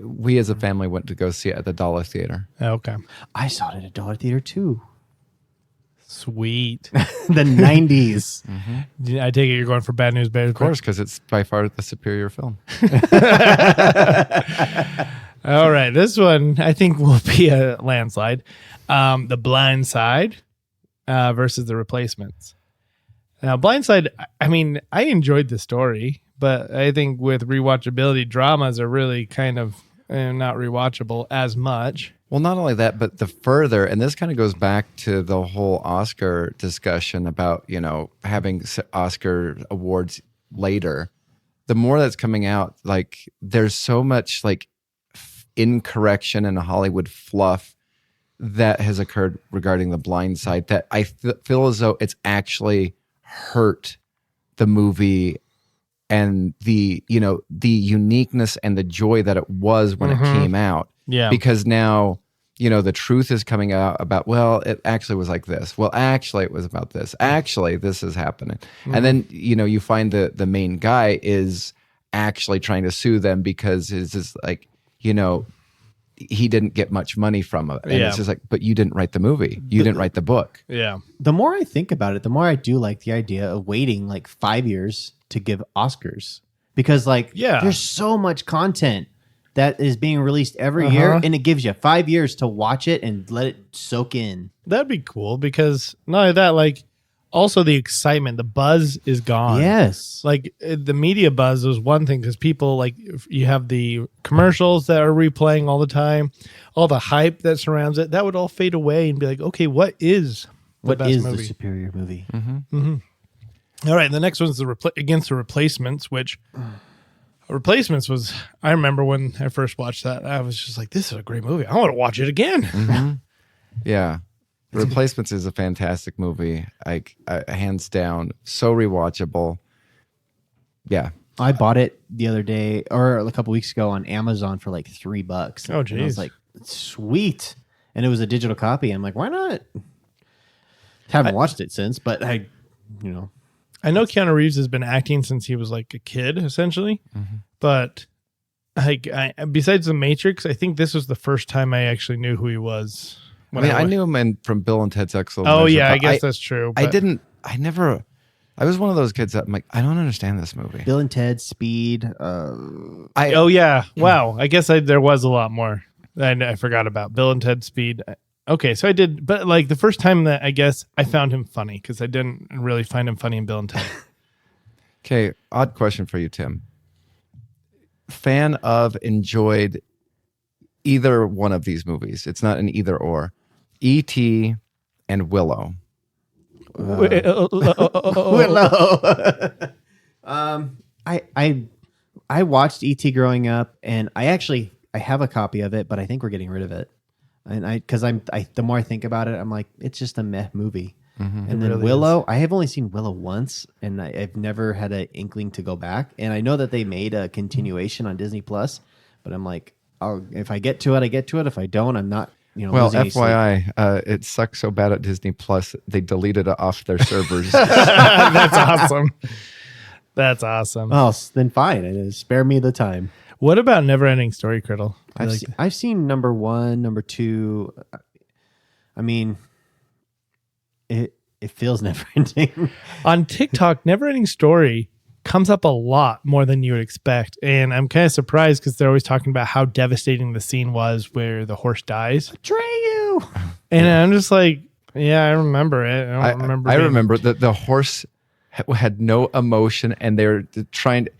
we as a family went to go see it at the Dollar Theater. Okay. I saw it at a Dollar Theater too. Sweet. The 90s. I take it you're going for Bad News Bears. Of course, because it's by far the superior film. All right. This one I think will be a landslide. The Blind Side versus The Replacements. Now, Blind Side, I enjoyed the story, but I think with rewatchability, dramas are really kind of not rewatchable as much. Well, not only that, but the further, and this kind of goes back to the whole Oscar discussion about, having Oscar awards later. The more that's coming out, like there's so much like incorrection and Hollywood fluff that has occurred regarding The Blind Side that I feel as though it's actually hurt the movie and the uniqueness and the joy that it was when it came out. Yeah. Because now, the truth is coming out about, well, it actually was like this. Well, actually it was about this. Actually, this is happening. And then, you find the main guy is actually trying to sue them because it's just like, he didn't get much money from it. And it's just like, but you didn't write the movie. You didn't write the book. Yeah. The more I think about it, the more I do like the idea of waiting like 5 years to give Oscars because there's so much content that is being released every year, and it gives you 5 years to watch it and let it soak in. That'd be cool because not only that, also the excitement, the buzz is gone. Yes. The media buzz was one thing because people you have the commercials that are replaying all the time, all the hype that surrounds it, that would all fade away and be like, okay, what is the best movie? The superior movie? All right, the next one's against the Replacements, which Replacements was, I remember when I first watched that, I was just like, this is a great movie. I want to watch it again. Yeah. Replacements is a fantastic movie. Hands down, so rewatchable. Yeah. I bought it the other day or a couple weeks ago on Amazon for like $3. Oh, and I was geez. like, sweet. And it was a digital copy. I'm like, why not? Haven't watched it since, but I know Keanu Reeves has been acting since he was like a kid, essentially. But besides The Matrix, I think this was the first time I actually knew who he was. I knew him from Bill and Ted's Excellent Oh, Adventure, yeah, but I guess that's true. I was one of those kids that I'm like, I don't understand this movie. Bill and Ted, Speed. Oh, yeah. Wow. I guess there was a lot more that I forgot about. Bill and Ted Speed. Okay, so I did, but the first time that I guess I found him funny because I didn't really find him funny in Bill and Ted. Okay, odd question for you, Tim. Fan of, enjoyed either one of these movies? It's not an either or. E.T. and Willow. Willow. I watched E.T. growing up, and I have a copy of it, but I think we're getting rid of it. And the more I think about it, I'm like, it's just a meh movie. And then really Willow, I have only seen Willow once, and I've never had an inkling to go back. And I know that they made a continuation on Disney Plus, but I'm like, if I get to it, I get to it. If I don't, I'm not. Well, losing any sleep. FYI, it sucks so bad at Disney Plus, they deleted it off their servers. That's awesome. That's awesome. Oh, then fine. Spare me the time. What about Neverending Story, Criddle? I've seen number 1, number 2. I mean, it feels never ending. On TikTok, Neverending Story comes up a lot more than you would expect. And I'm kind of surprised because they're always talking about how devastating the scene was where the horse dies. Betray you. And I'm just like, yeah, I remember it. I remember that the horse had no emotion, and they're trying to,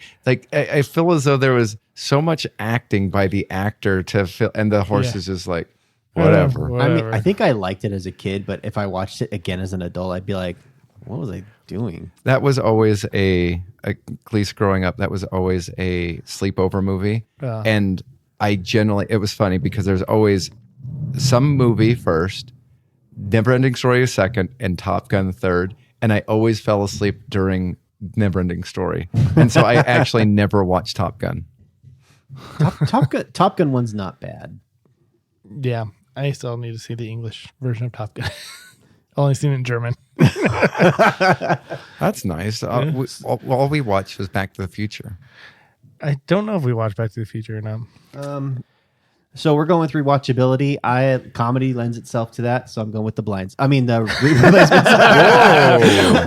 I feel as though there was so much acting by the actor to feel, and the horse is just like, whatever. I mean, I think I liked it as a kid, but if I watched it again as an adult, I'd be like, what was I doing? That was always at least growing up, that was always a sleepover movie. And it was funny because there's always some movie first, Neverending Story second, and Top Gun third. And I always fell asleep during Neverending Story. And so I actually never watched Top Gun. Top Gun 1's not bad. Yeah, I still need to see the English version of Top Gun. Only seen it in German. That's nice. All we watched was Back to the Future. I don't know if we watched Back to the Future or not. So we're going with rewatchability. Comedy lends itself to that, so I'm going with the blinds. I mean, the replacements.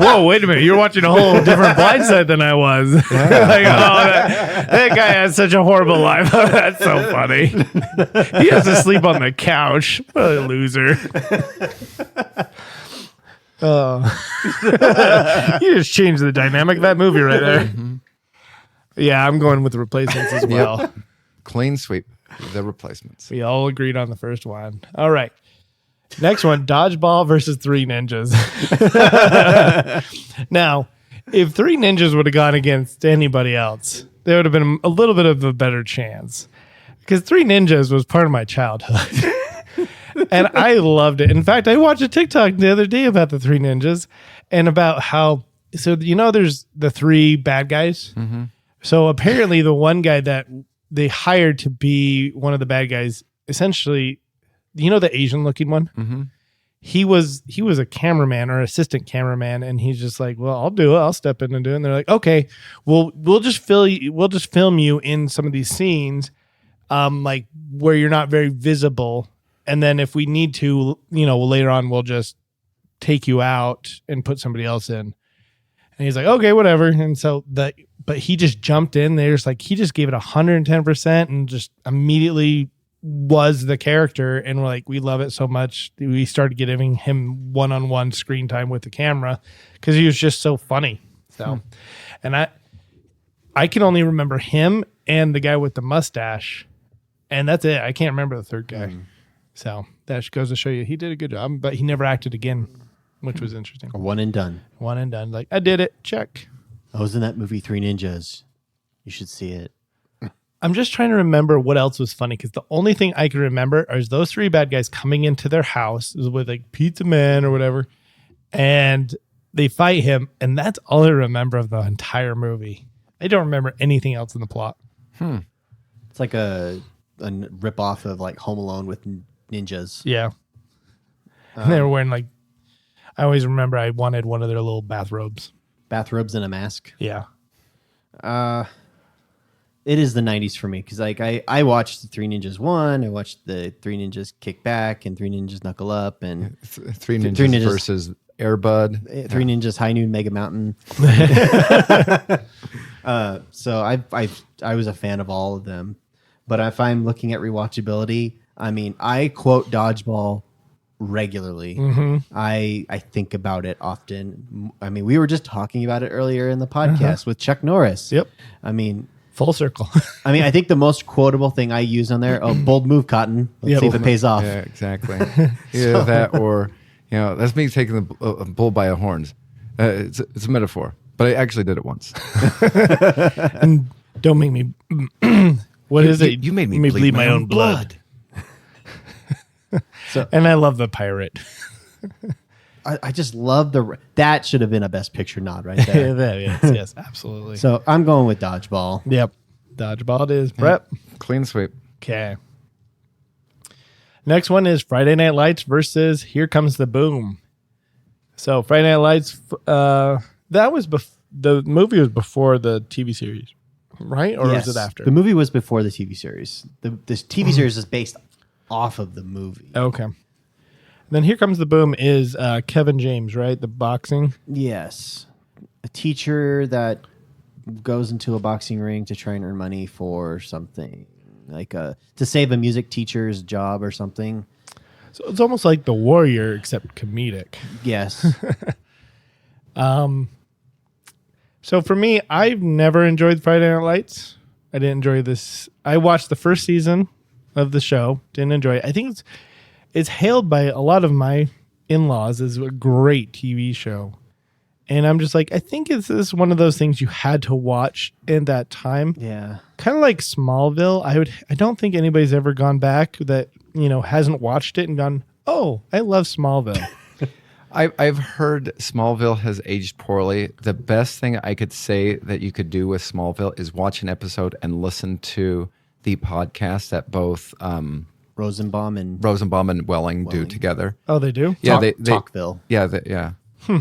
Whoa, wait a minute. You're watching a whole different blind side than I was. That guy has such a horrible life. That's so funny. He has to sleep on the couch. What a loser. You just changed the dynamic of that movie right there. Yeah, I'm going with the Replacements as well. Yep. Clean sweep. The Replacements. We all agreed on the first one. All right. Next one, Dodgeball versus Three Ninjas. Now, if Three Ninjas would have gone against anybody else, there would have been a little bit of a better chance. Because Three Ninjas was part of my childhood. And I loved it. In fact, I watched a TikTok the other day about the Three Ninjas and about how, there's the three bad guys. Mm-hmm. So apparently the one guy that they hired to be one of the bad guys, essentially, the Asian looking one? Mm-hmm. He was a cameraman or assistant cameraman, and he's just like, well, I'll do it. I'll step in and do it. And they're like, okay, we'll just film you in some of these scenes, like where you're not very visible. And then if we need to, later on, we'll just take you out and put somebody else in. And he's like, okay, whatever. And so but he just jumped in there. He just gave it 110% and just immediately was the character. And we're like, we love it so much. We started giving him one-on-one screen time with the camera because he was just so funny. So, and I can only remember him and the guy with the mustache, and that's it. I can't remember the third guy. So that just goes to show you he did a good job, but he never acted again, which was interesting. A one and done. One and done. Like, I did it. Check. I was in that movie Three Ninjas. You should see it. I'm just trying to remember what else was funny because the only thing I can remember is those three bad guys coming into their house with like Pizza Man or whatever, and they fight him, and that's all I remember of the entire movie. I don't remember anything else in the plot. It's like a rip-off of like Home Alone with ninjas. Yeah. And they were wearing like, I always remember I wanted one of their little bathrobes. Bathrobes and a mask. Yeah. It is the 90s for me because like I watched the Three Ninjas 1, I watched the Three Ninjas Kick Back and Three Ninjas Knuckle Up and Three Ninjas versus Air Bud. Three Ninjas High Noon Mega Mountain. So I was a fan of all of them. But if I'm looking at rewatchability, I mean, I quote Dodgeball regularly. I think about it often. I mean, we were just talking about it earlier in the podcast with Chuck Norris. Yep. I mean, Full circle. I mean, I think the most quotable thing I use on there, bold move, Cotton. Let's see if it pays off. Yeah, exactly. Either that or, that's me taking the bull by the horns. It's a metaphor, but I actually did it once. And don't make me. What is it? You made me bleed my own blood. And I love the pirate. I just love that should have been a Best Picture nod right there. yes, absolutely. So I'm going with Dodgeball. Yep. Dodgeball it is. Prep. Clean sweep. Okay. Next one is Friday Night Lights versus Here Comes the Boom. So Friday Night Lights, that was the movie was before the TV series, right? Or Yes. was it after? The movie was before the TV series. This TV series is based off of the movie. Okay. Then Here Comes the Boom is Kevin James, right? The boxing. Yes. A teacher that goes into a boxing ring to try and earn money for something, like to save a music teacher's job or something. So it's almost like The Warrior, except comedic. Yes. So for me, I've never enjoyed Friday Night Lights. I didn't enjoy this. I watched the first season of the show. Didn't enjoy it. I think it's hailed by a lot of my in-laws as a great TV show. And I'm just like, I think this is one of those things you had to watch in that time. Yeah. Kind of like Smallville. I don't think anybody's ever gone back that, hasn't watched it and gone, oh, I love Smallville. I've heard Smallville has aged poorly. The best thing I could say that you could do with Smallville is watch an episode and listen to the podcast that both Rosenbaum and Welling do together. Oh, they do? Yeah, Talkville. Yeah.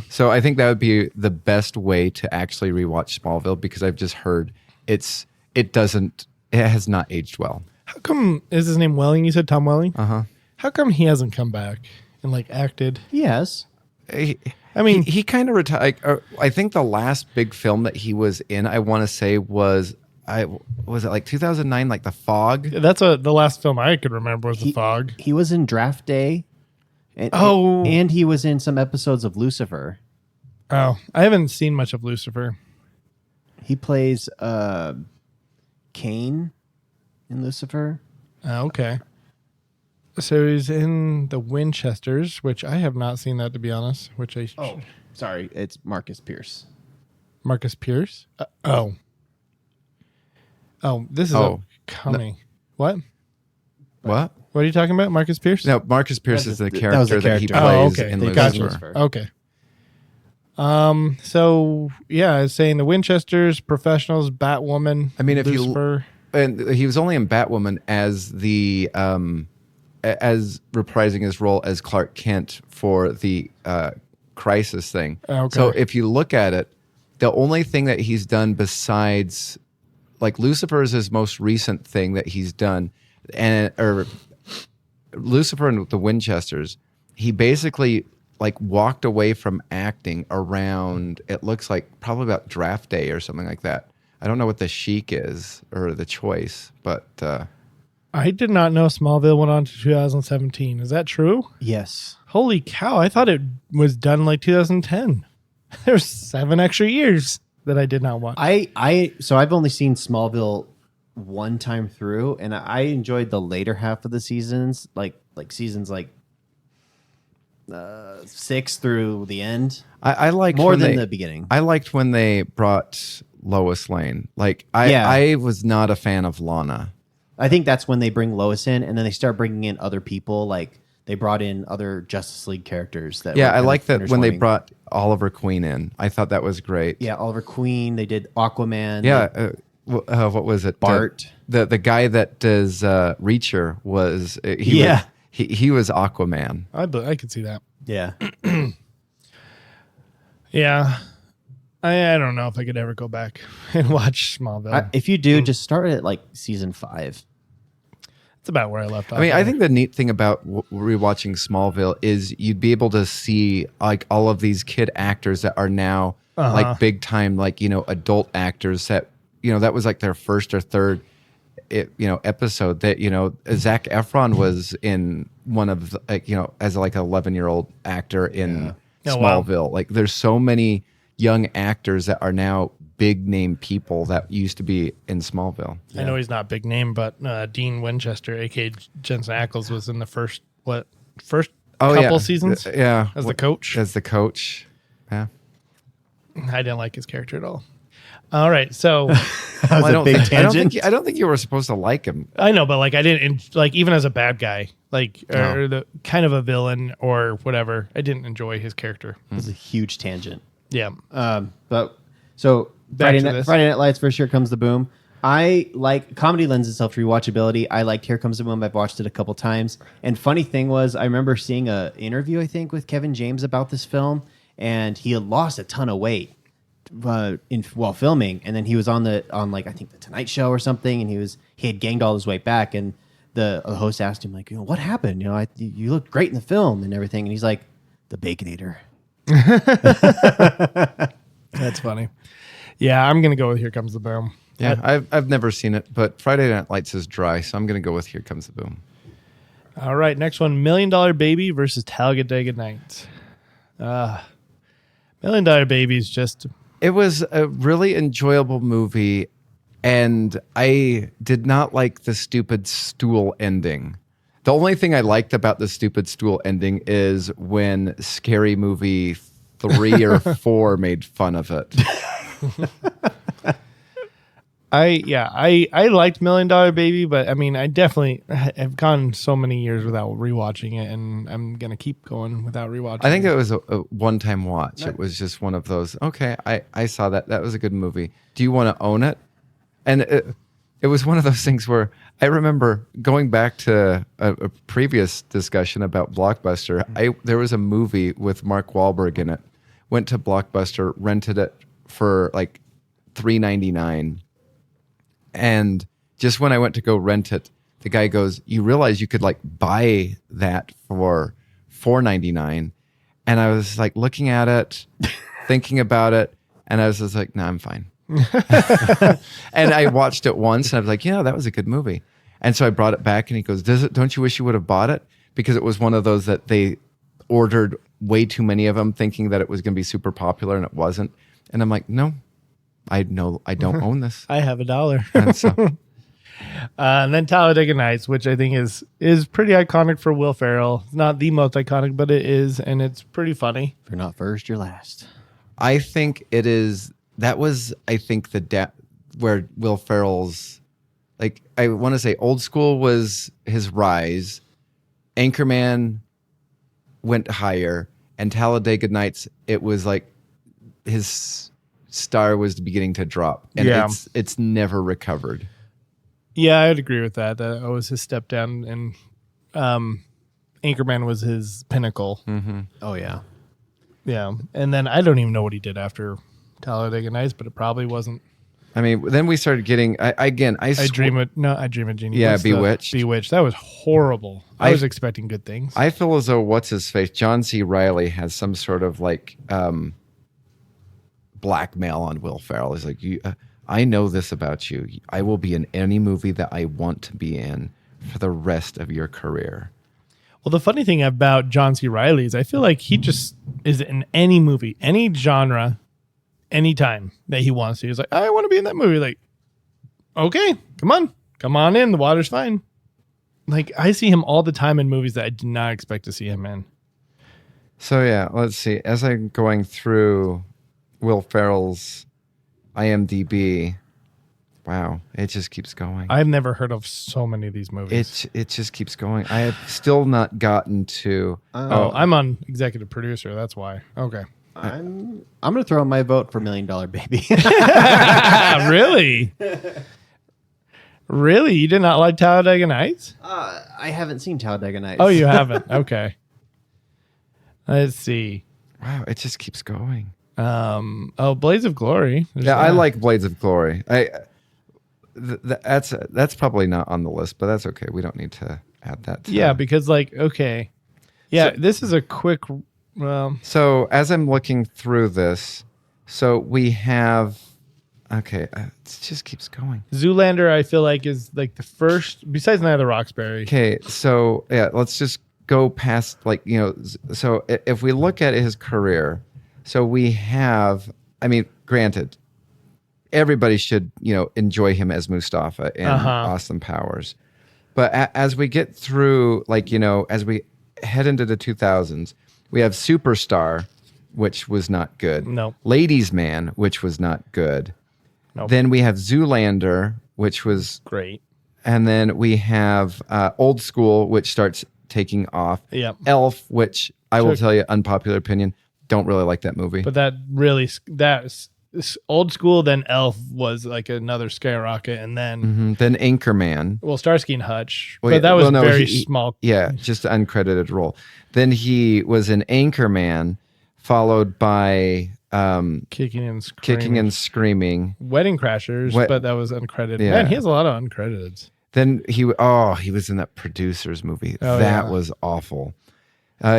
So I think that would be the best way to actually rewatch Smallville because I've just heard it has not aged well. How come, is his name Welling? You said Tom Welling? Uh-huh. How come he hasn't come back and acted? Yes. He kind of retired. I think the last big film that he was in, I want to say was it 2009, like The Fog? That's the last film I could remember was The Fog. He was in Draft Day. And, and he was in some episodes of Lucifer. Oh, I haven't seen much of Lucifer. He plays Cain in Lucifer. Oh, okay. So he's in The Winchesters, which I have not seen that, to be honest. Sorry, it's Marcus Pierce. Marcus Pierce? This is upcoming. What? What? What are you talking about? Marcus Pierce? No, Marcus Pierce is the that was character the that he character. plays okay. in Gotcha. Lucifer. Okay. So yeah, I was saying The Winchesters, Professionals, Batwoman. I mean, if Lucifer. and he was only in Batwoman as the as reprising his role as Clark Kent for the Crisis thing. Okay. So if you look at it, the only thing that he's done besides Lucifer is his most recent thing that he's done, or Lucifer and the Winchesters, he basically like walked away from acting around, it looks like probably about draft day or something like that. I don't know what the chic is or the choice, but I did not know Smallville went on to 2017. Is that true? Yes. Holy cow. I thought it was done like 2010. There's 7 extra years that I did not watch. So I've only seen Smallville one time through, and I enjoyed the later half of the seasons, like seasons 6 through the end. I liked more when than they- the beginning. I liked when they brought Lois Lane. Like I was not a fan of Lana. I think that's when they bring Lois in, and then they start bringing in other people. Like they brought in other Justice League characters. That Yeah, were I kind like of that when they intertwining. brought Oliver Queen in. I thought that was great. Yeah, Oliver Queen. They did Aquaman. Yeah. What was it? Bart. The guy that does Reacher was he was Aquaman. I could see that. Yeah. Yeah. I don't know if I could ever go back and watch Smallville. If you do, just start at like season 5. It's about where I left off. I mean, I think the neat thing about rewatching Smallville is you'd be able to see like all of these kid actors that are now like big time, like, you know, adult actors that, you know, that was like their first or third, episode that, you know, Zac Efron was in one of the, like, you know, as like an 11-year-old actor in Oh, wow. Smallville. Like there's so many young actors that are now big name people that used to be in Smallville. I know he's not a big name, but Dean Winchester, a.k.a. Jensen Ackles, was in the first couple seasons Yeah. as the coach. As the coach. Yeah. I didn't like his character at all. All right, so That was a big tangent. I don't think you were supposed to like him. I know, but like I didn't like even as a bad guy, like or the kind of a villain or whatever. I didn't enjoy his character. It was a huge tangent. Yeah, But so Back to this. Friday Night Lights, first Here Comes the Boom. I like comedy lends itself to rewatchability. I liked Here Comes the Boom. I've watched it a couple times. And funny thing was, I remember seeing a interview, I think, with Kevin James about this film, and he had lost a ton of weight while filming. And then he was on I think the Tonight Show or something, and he had gained all his weight back. And the host asked him like, what happened? You know, you looked great in the film and everything. And he's like, the Baconator. that's funny. Yeah, I'm gonna go with Here Comes the Boom. Yeah, I've never seen it, but Friday Night Lights is dry, so I'm going to go with Here Comes the Boom. All right, next one: $1 Million Baby versus Talladega Nights. $1 Million Baby is just. It was a really enjoyable movie, and I did not like the stupid stool ending. The only thing I liked about the stupid stool ending is when Scary Movie 3 or 4 made fun of it. I liked $1 Million Baby, but I mean, I definitely have gone so many years without rewatching it, and I'm gonna keep going without rewatching. I think it was a one-time watch. It was just one of those, okay, I saw that. That was a good movie. Do you want to own it? And it was one of those things where I remember going back to a previous discussion about Blockbuster. There was a movie with Mark Wahlberg in it. Went to Blockbuster, rented it for like $3.99. And just when I went to go rent it, the guy goes, "You realize you could like buy that for $4.99?" And I was like looking at it, thinking about it, and I was just like, "No, I'm fine." And I watched it once, and I was like, "Yeah, that was a good movie." And so I brought it back, and he goes, "Don't you wish you would have bought it?" Because it was one of those that they ordered way too many of them, thinking that it was going to be super popular, and it wasn't. And I'm like, "No, I don't own this." I have $1. And so, And then Talladega Nights, which I think is pretty iconic for Will Ferrell. It's not the most iconic, but it is, and it's pretty funny. If you're not first, you're last. I think it is. That was, I think, where Will Ferrell's, like, I want to say Old School was his rise. Anchorman went higher, and Talladega Nights, it was like his star was beginning to drop, and Yeah. it's never recovered. Yeah, I'd agree with that. That was his step down, and Anchorman was his pinnacle. Oh yeah. Yeah, and then I don't even know what he did after Talladega Nights, but it probably wasn't I mean, then we started getting I Dream of Jeannie. Yeah, What's the- Bewitched. Bewitched. That was horrible. I was expecting good things. I feel as though what's his face, John C. Reilly, has some sort of like blackmail on Will Ferrell. He's like, I know this about you. I will be in any movie that I want to be in for the rest of your career. Well, the funny thing about John C. Reilly is I feel like he just is in any movie, any genre, anytime that he wants to. He's like, I want to be in that movie. Like, okay, come on in. The water's fine. Like, I see him all the time in movies that I did not expect to see him in. So yeah, let's see. As I'm going through Will Ferrell's IMDb, wow, it just keeps going. I've never heard of so many of these movies. It just keeps going. I have still not gotten to. I'm on executive producer. That's why. Okay. I'm going to throw in my vote for $1 Million Baby. Really? Really? You did not like Talladega Nights? I haven't seen Talladega Nights. Oh, you haven't? Okay. Let's see. Wow, it just keeps going. Blades of Glory. There's Yeah, I that. like Blades of Glory. That's probably not on the list, but that's okay. We don't need to add that. Yeah, because okay. Yeah, this is a quick. Well, so as I'm looking through this, so we have. Okay, it just keeps going. Zoolander, I feel like, is like the first, besides Night of the Roxbury. Okay, so yeah, let's just go past so if we look at his career, so we have, I mean, granted, everybody should, enjoy him as Mustafa in Austin Powers. But as we get through, as we head into the 2000s, we have Superstar, which was not good. No. Ladies Man, which was not good. Nope. Then we have Zoolander, which was Great. and then we have Old School, which starts taking off. Yep. Elf, which I will tell you, unpopular opinion, don't really like that movie. But that's Old School, then Elf was like another skyrocket, and then Then Anchorman. well, Starsky and Hutch, Well, but that was well, no, very he- small. Yeah, just an uncredited role. Then he was in Anchorman, followed by Kicking and Screaming. Kicking and Screaming. Wedding Crashers, but that was uncredited. Yeah. Man, he has a lot of uncredited. Then he was in that Producers movie. Oh, that yeah. was awful.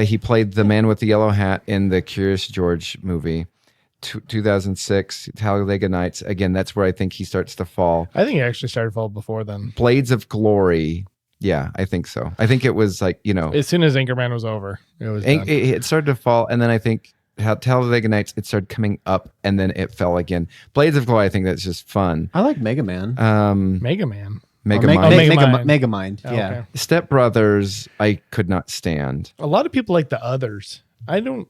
He played the man with the yellow hat in the Curious George movie. 2006, Talladega Nights. Again, that's where I think he starts to fall. I think he actually started fall before then. Blades of Glory. Yeah, I think so. I think it was As soon as Anchorman was over, it was done. it started to fall, and then I think Talladega Nights, it started coming up, and then it fell again. Blades of Glory, I think that's just fun. I like Mega Man. Mega Man. Megamind. Megamind. Oh, Yeah. okay. Step Brothers, I could not stand. A lot of people like the others. I didn't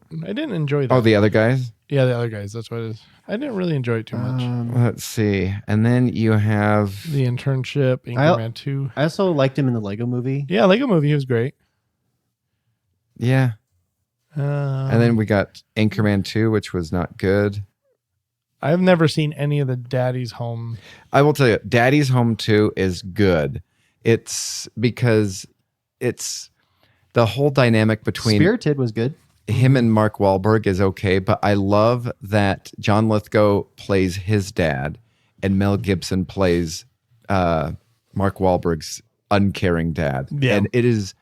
enjoy that. Oh, the other guys? Yeah, the other guys. That's what it is. I didn't really enjoy it too much. Let's see. And then you have The Internship, Anchorman 2. I also liked him in the Lego Movie. Yeah, Lego Movie was great. and then we got Anchorman 2, which was not good. I've never seen any of the Daddy's Home. I will tell you, Daddy's Home 2 is good. It's because it's the whole dynamic between Spirited was good. him and Mark Wahlberg is okay, but I love that John Lithgow plays his dad and Mel Gibson plays Mark Wahlberg's uncaring dad. Yeah. And it is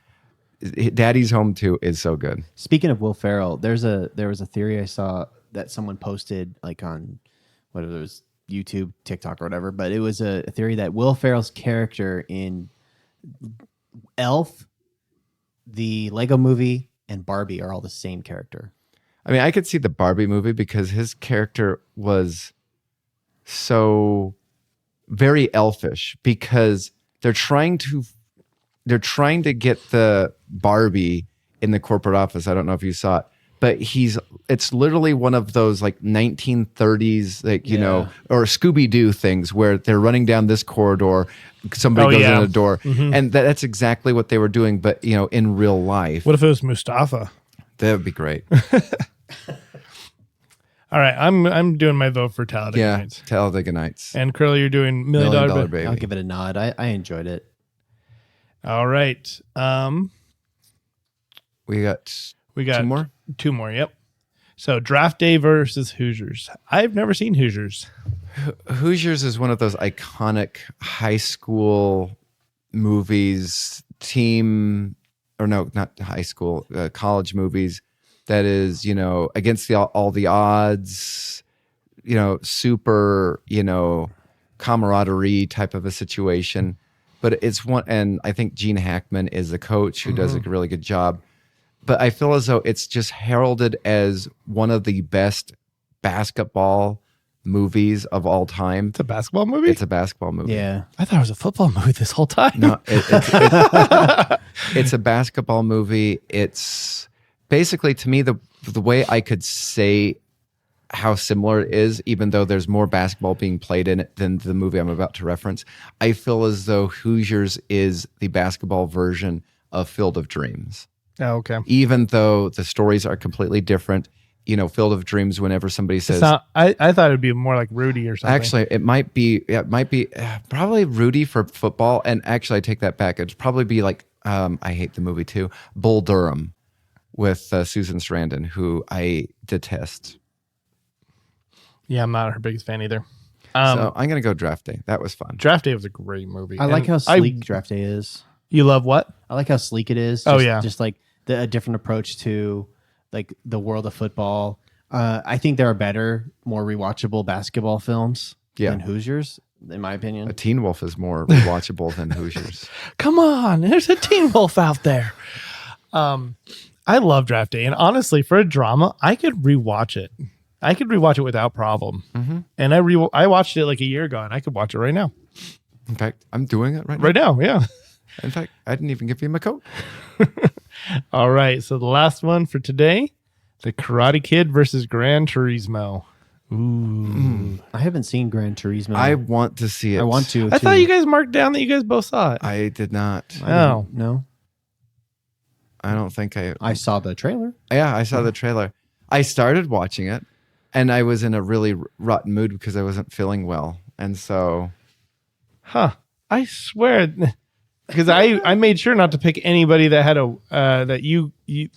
Daddy's Home 2 is so good. Speaking of Will Ferrell, there was a theory I saw that someone posted like on whatever it was, YouTube, TikTok, or whatever, but it was a theory that Will Ferrell's character in Elf, the Lego Movie, and Barbie are all the same character. I mean, I could see the Barbie movie because his character was so very elfish because they're trying to get the Barbie in the corporate office. I don't know if you saw it, but it's literally one of those like 1930s, or Scooby-Doo things where they're running down this corridor, somebody goes in a door, and that's exactly what they were doing, but in real life. What if it was Mustafa? That would be great. All right, I'm doing my vote for Talladega Yeah, Nights. Talladega Nights. And Curly, you're doing $1 Million $1 Baby. I'll give it a nod. I enjoyed it. All right. We got Two more? Two more, yep. So Draft Day versus Hoosiers. I've never seen Hoosiers. Hoosiers is one of those iconic high school movies, not high school, college movies that is, against all the odds, super, camaraderie type of a situation. But it's one, and I think Gene Hackman is the coach who does a really good job. But I feel as though it's just heralded as one of the best basketball movies of all time. It's a basketball movie? It's a basketball movie. Yeah. I thought it was a football movie this whole time. No, it's a basketball movie. It's basically, to me, the way I could say how similar it is, even though there's more basketball being played in it than the movie I'm about to reference, I feel as though Hoosiers is the basketball version of Field of Dreams. Oh, okay. Even though the stories are completely different, Field of Dreams, whenever somebody says, I thought it'd be more like Rudy or something. actually, it might be probably Rudy for football. And actually, I take that back. It'd probably be like, I hate the movie too, Bull Durham with Susan Sarandon, who I detest. Yeah, I'm not her biggest fan either. So I'm going to go Draft Day. That was fun. Draft Day was a great movie. I like And how sleek Draft Day is. You love what? I like how sleek it is. Oh, yeah. Just like a different approach to like the world of football. I think there are better, more rewatchable basketball films than Hoosiers, in my opinion. Teen Wolf is more rewatchable than Hoosiers. Come on, there's a Teen Wolf out there. I love Draft Day, and honestly, for a drama, I could rewatch it. I could rewatch it without problem. Mm-hmm. And I watched it like a year ago, and I could watch it right now. In fact, I'm doing it right now. Right now, yeah. In fact, I didn't even give you my coat. All right, so the last one for today, The Karate Kid versus Gran Turismo. Ooh. I haven't seen Gran Turismo. I want to see it. I want to. I thought you guys marked down that you guys both saw it. I did not. Oh. No. I don't think I saw the trailer. Yeah, I saw the trailer. I started watching it, and I was in a really rotten mood because I wasn't feeling well. And so... I swear... Because I made sure not to pick anybody that had that you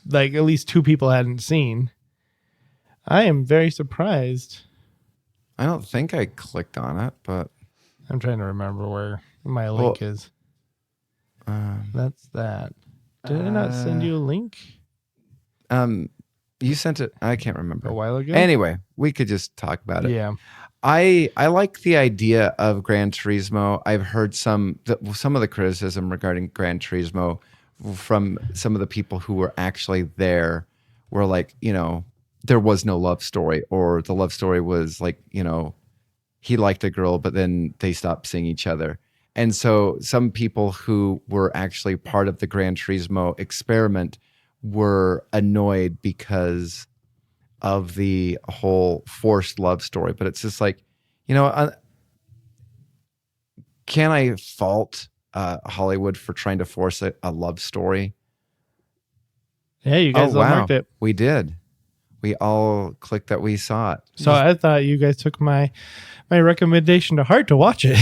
like at least two people hadn't seen. I am very surprised. I don't think I clicked on it, but I'm trying to remember where my link is. That's that. Did I not send you a link? You sent it. I can't remember A while ago? Anyway, we could just talk about it. Yeah. I like the idea of Gran Turismo. I've heard some of the criticism regarding Gran Turismo from some of the people who were actually there were like, there was no love story, or the love story was like, he liked a girl, but then they stopped seeing each other. And so some people who were actually part of the Gran Turismo experiment were annoyed because of the whole forced love story. But it's just like, can I fault Hollywood for trying to force a love story? Yeah, you guys all marked it. We did. We all clicked that we saw it. So I thought you guys took my recommendation to heart to watch it.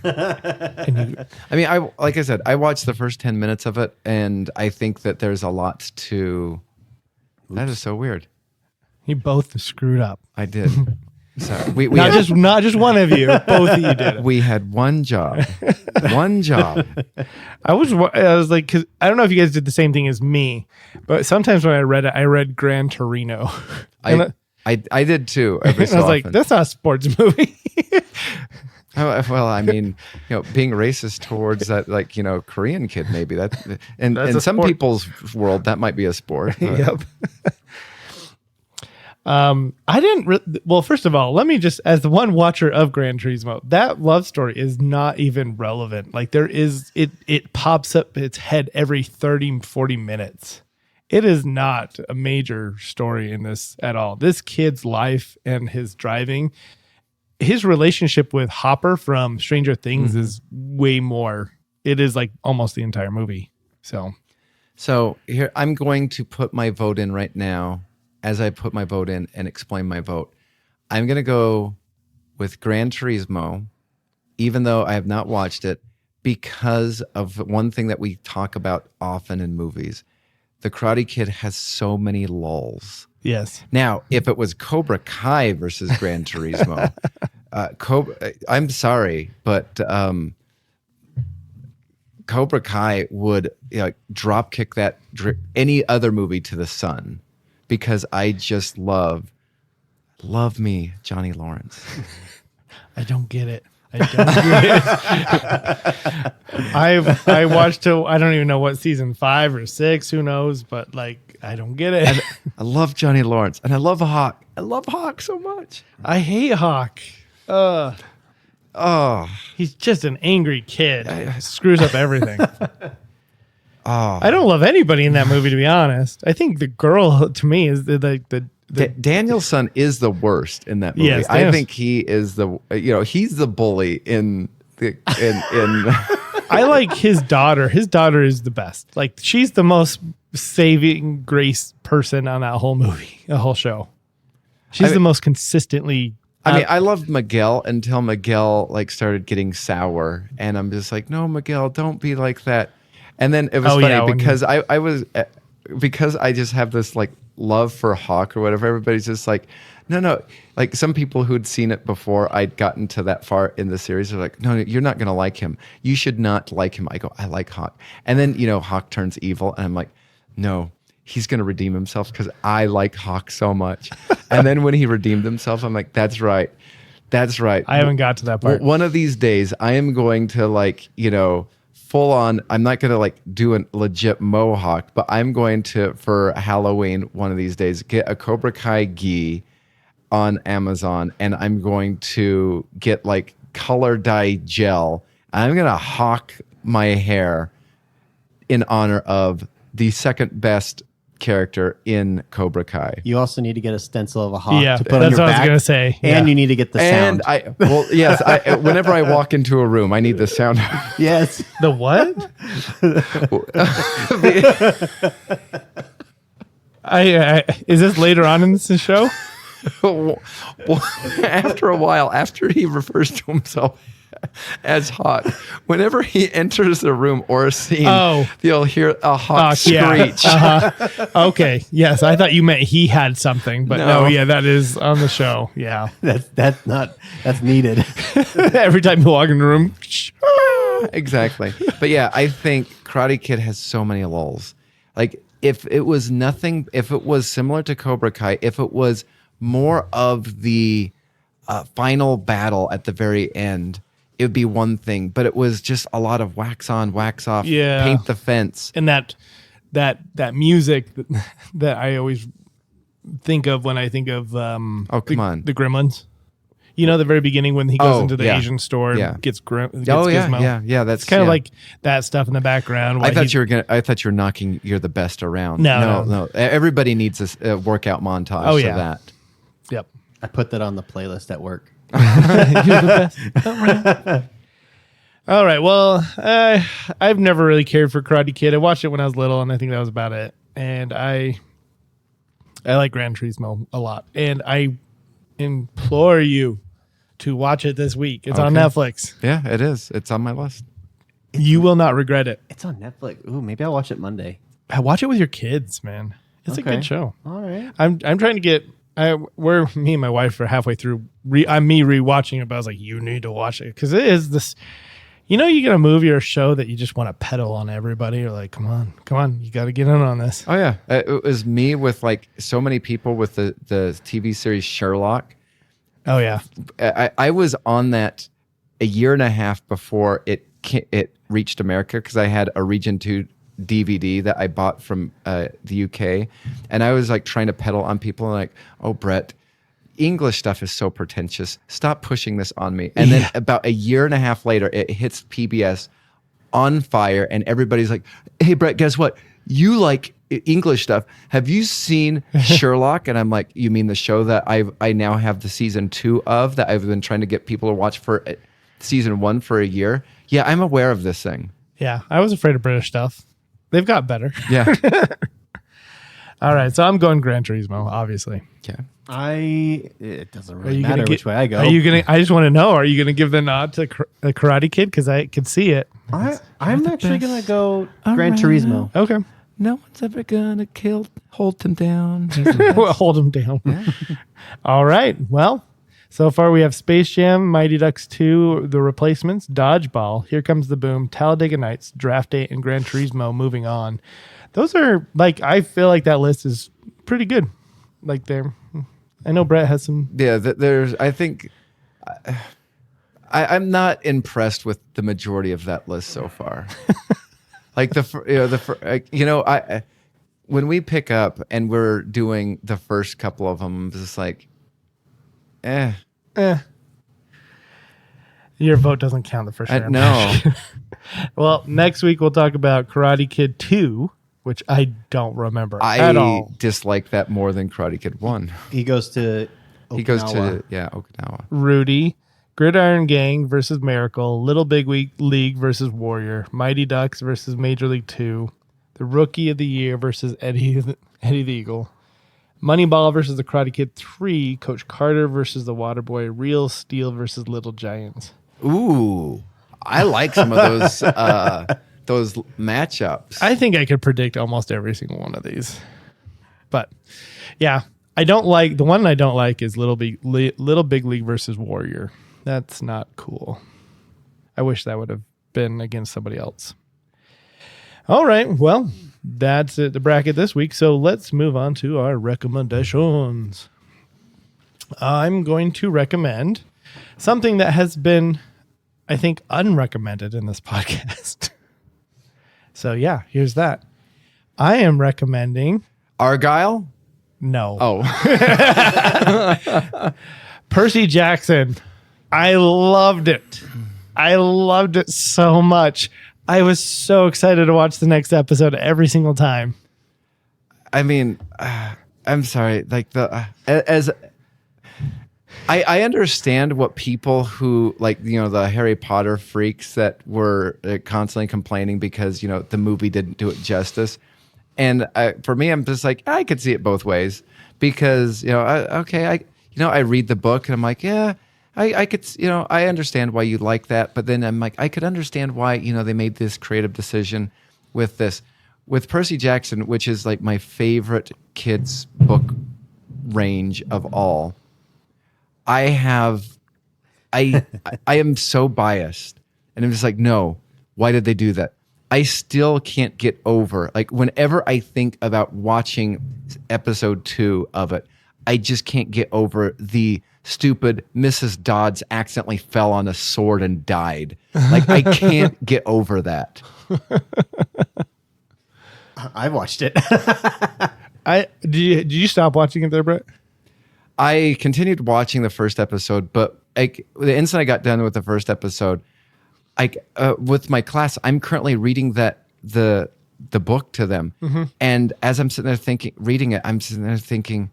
I mean, like I said, I watched the first 10 minutes of it, and I think that there's a lot to... That is so weird. You both screwed up. I did. Sorry. We not just one of you. Both of you did it. We had one job. One job. I was like, because I don't know if you guys did the same thing as me, but sometimes when I read it, I read Gran Torino. I did too. Every so I was often. like, that's not a sports movie. Well, I mean, being racist towards that, like, Korean kid, maybe that, and in some sport. people's world, that might be a sport. But. Yep. I didn't. Well, first of all, let me just, as the one watcher of Gran Turismo, that love story is not even relevant. Like it pops up its head every 30, 40 minutes. It is not a major story in this at all. This kid's life and his driving, his relationship with Hopper from Stranger Things is way more. It is like almost the entire movie. So here, I'm going to put my vote in right now. As I put my vote in and explain my vote, I'm going to go with Gran Turismo, even though I have not watched it, because of one thing that we talk about often in movies. The Karate Kid has so many lulls. yes. Now, if it was Cobra Kai versus Gran Turismo, I'm sorry, but Cobra Kai would drop kick any other movie to the sun, because I just love me Johnny Lawrence. I don't get it. I don't get it. I watched I don't even know what season 5 or 6, who knows, but like I don't get it. I love Johnny Lawrence, and I love Hawk. I love Hawk so much. I hate Hawk. He's just an angry kid. Screws up everything. I don't love anybody in that movie, to be honest. I think the girl, to me, is the Danielson is the worst in that movie. Yes, I think he is he's the bully in I like his daughter. His daughter is the best. Like, she's the most saving grace person on that whole movie, the whole show. She's the most consistently. I loved Miguel until Miguel started getting sour, and I'm just like, no, Miguel, don't be like that. And then it was funny because because I just have this love for Hawk or whatever. Everybody's just like, no. Like, some people who'd seen it before I'd gotten to that far in the series are like, no, you're not going to like him. You should not like him. I go, I like Hawk. And then, Hawk turns evil, and I'm like, no, he's going to redeem himself because I like Hawk so much. And then when he redeemed himself, I'm like, that's right. That's right. I haven't got to that part. One of these days, I am going to full on, I'm not going to do a legit mohawk, but I'm going to, for Halloween one of these days, get a Cobra Kai gi on Amazon, and I'm going to get color dye gel. I'm going to hawk my hair in honor of the second best character in Cobra Kai. You also need to get a stencil of a hawk to put on that's your what back. I was going to say. And you need to get the sound. Yes, whenever I walk into a room, I need the sound. Yes. The what? Is this later on in this show? Well, after a while, after he refers to himself as Hawk, whenever he enters the room or a scene, you'll hear a Hawk screech. Yeah. Okay. Yes, I thought you meant he had something, but no, that is on the show. Yeah. That's needed. Every time you walk in the room. Exactly. But yeah, I think Karate Kid has so many lulls. If it was similar to Cobra Kai, if it was more of the final battle at the very end, it would be one thing, but it was just a lot of wax on, wax off, paint the fence. And that music that I always think of when I think of the Gremlins. The very beginning when he goes into the Asian store and gets Gizmo. Yeah. That's kind of like that stuff in the background. I thought you were knocking "You're the Best" around. No. Everybody needs a workout montage. Oh, of that. Yep. I put that on the playlist at work. You're the best. All right. Well, I've never really cared for Karate Kid. I watched it when I was little, and I think that was about it. And I like Gran Turismo a lot, and I implore you to watch it this week. It's on Netflix. Yeah, it is. It's on my list. You will not regret it. It's on Netflix. Ooh, maybe I'll watch it Monday. I watch it with your kids, man. It's a good show. All right. I'm trying to get. Me and my wife are halfway through. I'm rewatching it, but I was like, you need to watch it because it is this. You get a movie or a show that you just want to peddle on everybody. You're like, come on, you got to get in on this. Oh yeah, it was me with so many people with the TV series Sherlock. Oh yeah, I was on that a year and a half before it reached America because I had a Region 2 DVD that I bought from the UK, and I was trying to peddle on people and oh, Brett, English stuff is so pretentious. Stop pushing this on me. And then about a year and a half later, it hits PBS on fire, and everybody's like, hey, Brett, guess what? You like English stuff. Have you seen Sherlock? And I'm like, you mean the show that I now have the season 2 of that I've been trying to get people to watch for season 1 for a year? Yeah, I'm aware of this thing. Yeah, I was afraid of British stuff. They've got better. Yeah. All right, so I'm going Gran Turismo, obviously. Okay. It doesn't really matter which way I go. Are you gonna? I just want to know. Are you gonna give the nod to the Karate Kid because I could see it? I'm actually gonna go Gran Turismo. Okay. No one's ever gonna hold him down. Hold him down. Yeah. All right. Well, So far, we have Space Jam, Mighty Ducks 2, The Replacements, Dodgeball, Here Comes the Boom, Talladega Nights, Draft Day, and Gran Turismo. Moving on. Those are, like, I feel like that list is pretty good. Like, I know Brett has some. Yeah, I think I'm not impressed with the majority of that list so far. Like when we pick up and we're doing the first couple of them, it's just like, Your vote doesn't count the first round. No. Well, next week we'll talk about Karate Kid 2, which I don't remember at all. I dislike that more than Karate Kid 1. He goes to Okinawa. Rudy, Gridiron Gang versus Miracle, Little Big League versus Warrior, Mighty Ducks versus Major League 2, The Rookie of the Year versus Eddie the Eagle, Moneyball versus the Karate Kid 3, Coach Carter versus the Waterboy, Real Steel versus Little Giants. Ooh, I like some of those matchups. I think I could predict almost every single one of these. But yeah, the one I don't like is Little Big League versus Warrior. That's not cool. I wish that would have been against somebody else. All right, well, that's it, the bracket this week. So let's move on to our recommendations. I'm going to recommend something that has been, I think, unrecommended in this podcast. So yeah, here's that. I am recommending Argyle? No. Oh. Percy Jackson. I loved it. I loved it so much. I was so excited to watch the next episode every single time. I mean, I'm sorry. Like I understand what people who the Harry Potter freaks that were constantly complaining because the movie didn't do it justice, and for me, I'm just like I could see it both ways because I read the book and I'm like I could I understand why you like that, but then I'm like I could understand why they made this creative decision with Percy Jackson, which is like my favorite kids book range of all. I am so biased, and I'm just like, no, why did they do that? I still can't get over, like, whenever I think about watching episode 2 of it, I just can't get over the stupid Mrs. Dodds accidentally fell on a sword and died. Like, I can't get over that. I watched it. Did you stop watching it there, Brett? I continued watching the first episode, but the instant I got done with the first episode, with my class, I'm currently reading the book to them, and as I'm sitting there reading it, I'm sitting there thinking,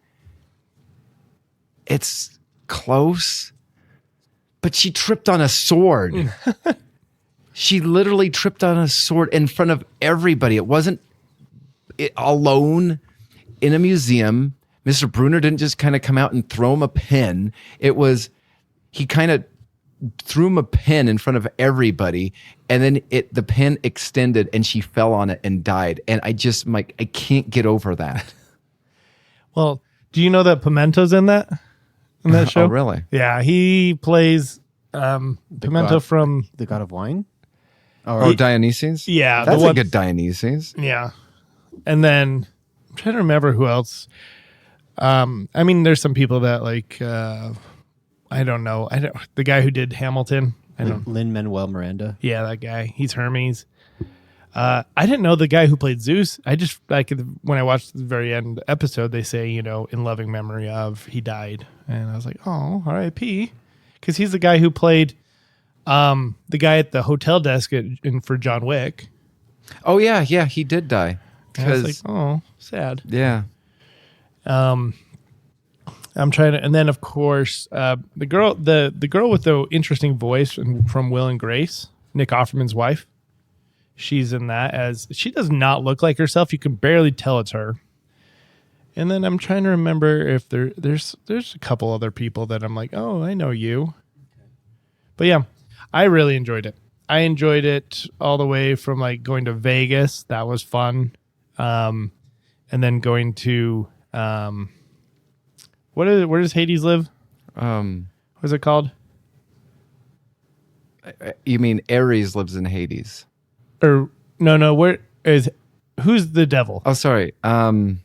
it's close, but she tripped on a sword. She literally tripped on a sword in front of everybody. It wasn't alone in a museum. Mr. Bruner didn't just kind of come out and throw him a pen. It was, he kind of threw him a pen in front of everybody, and then the pen extended and she fell on it and died. And I can't get over that. Well, do you know that Pimento's in that show? Oh, really? Yeah, he plays Pimento from The God of Wine? Dionysus? Yeah. That's a good Dionysus. Yeah. And then I'm trying to remember who else. I mean, there's some people that I don't know. The guy who did Hamilton. Lin-Manuel Miranda. Yeah, that guy. He's Hermes. I didn't know the guy who played Zeus. I just when I watched the very end episode, they say in loving memory of, he died, and I was like, oh, R.I.P. Because he's the guy who played the guy at the hotel desk for John Wick. Oh yeah, he did die. I was like, oh, sad. Yeah. I'm trying to, and then of course, the girl with the interesting voice from Will and Grace, Nick Offerman's wife. She's in that, as she does not look like herself. You can barely tell it's her. And then I'm trying to remember if there's a couple other people that I'm like, oh, I know you. But yeah, I really enjoyed it. I enjoyed it all the way from going to Vegas. That was fun. And then going to where does Hades live? Or What's it called? You mean Ares lives in Hades? Or no, who's the devil? Oh, sorry. Isn't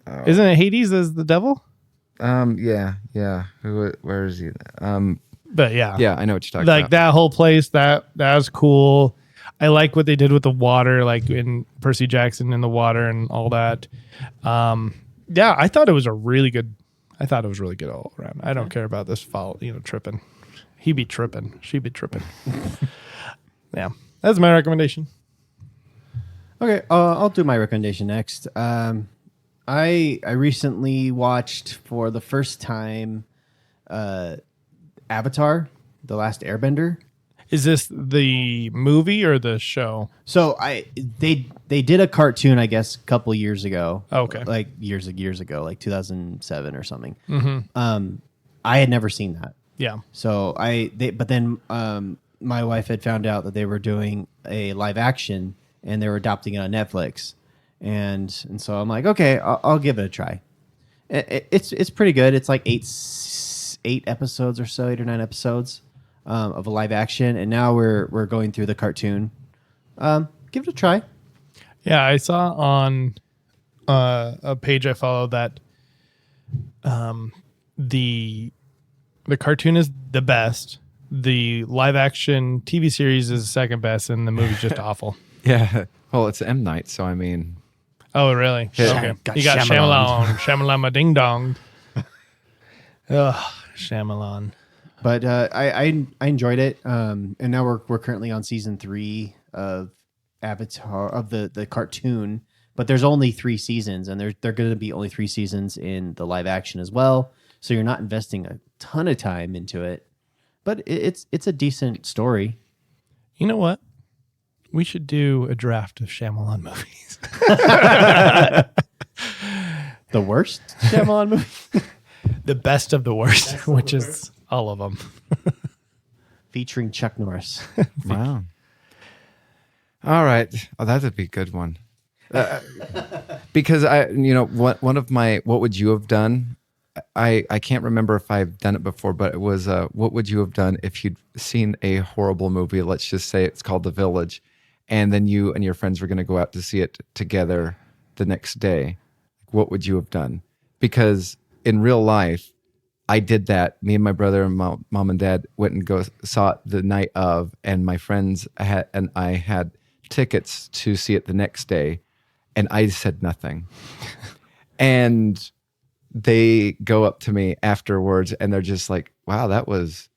it Hades as the devil? Yeah. Where is he? But yeah. Yeah, I know what you're talking Like about. that whole place, that was cool. I like what they did with the water, like in Percy Jackson in the water and all that. Yeah, I thought it was really good all around. I don't care about this foul, tripping. He be tripping. She be tripping. Yeah, that's my recommendation. Okay, I'll do my recommendation next. I recently watched for the first time Avatar: The Last Airbender. Is this the movie or the show? So they did a cartoon, I guess, a couple years ago. Okay. Like years ago, like 2007 or something. Mm-hmm. I had never seen that. Yeah. So but then my wife had found out that they were doing a live action and they were adopting it on Netflix, and so I'm like, okay, I'll give it a try. It's pretty good. It's like eight episodes or so, 8 or 9 episodes of a live action, and now we're going through the cartoon. Give it a try. Yeah, I saw on a page I follow that the cartoon is the best, the live action TV series is the second best, and the movie's just awful. Yeah. Well, it's M. Night, so I mean. Oh, really? Yeah. Okay. Got You got Shyamalan. Shyamalama Ding Dong. Ugh, Shyamalan. But I enjoyed it, and now we're currently on season 3 of Avatar, of the cartoon. But there's only 3 seasons, and they're going to be only 3 seasons in the live action as well. So you're not investing a ton of time into it, but it's a decent story. You know what? We should do a draft of Shyamalan movies. The worst Shyamalan movie, The best of the worst, which is all of them. featuring Chuck Norris. Wow. All right. Oh, that would be a good one. Because one of my what would you have done? I can't remember if I've done it before, but it was what would you have done if you'd seen a horrible movie? Let's just say it's called The Village, and then you and your friends were going to go out to see it together the next day. What would you have done? Because in real life, I did that. Me and my brother and mom and dad went and saw it the night of, and my friends and I had tickets to see it the next day, and I said nothing. And they go up to me afterwards, and they're just like, "Wow, that was."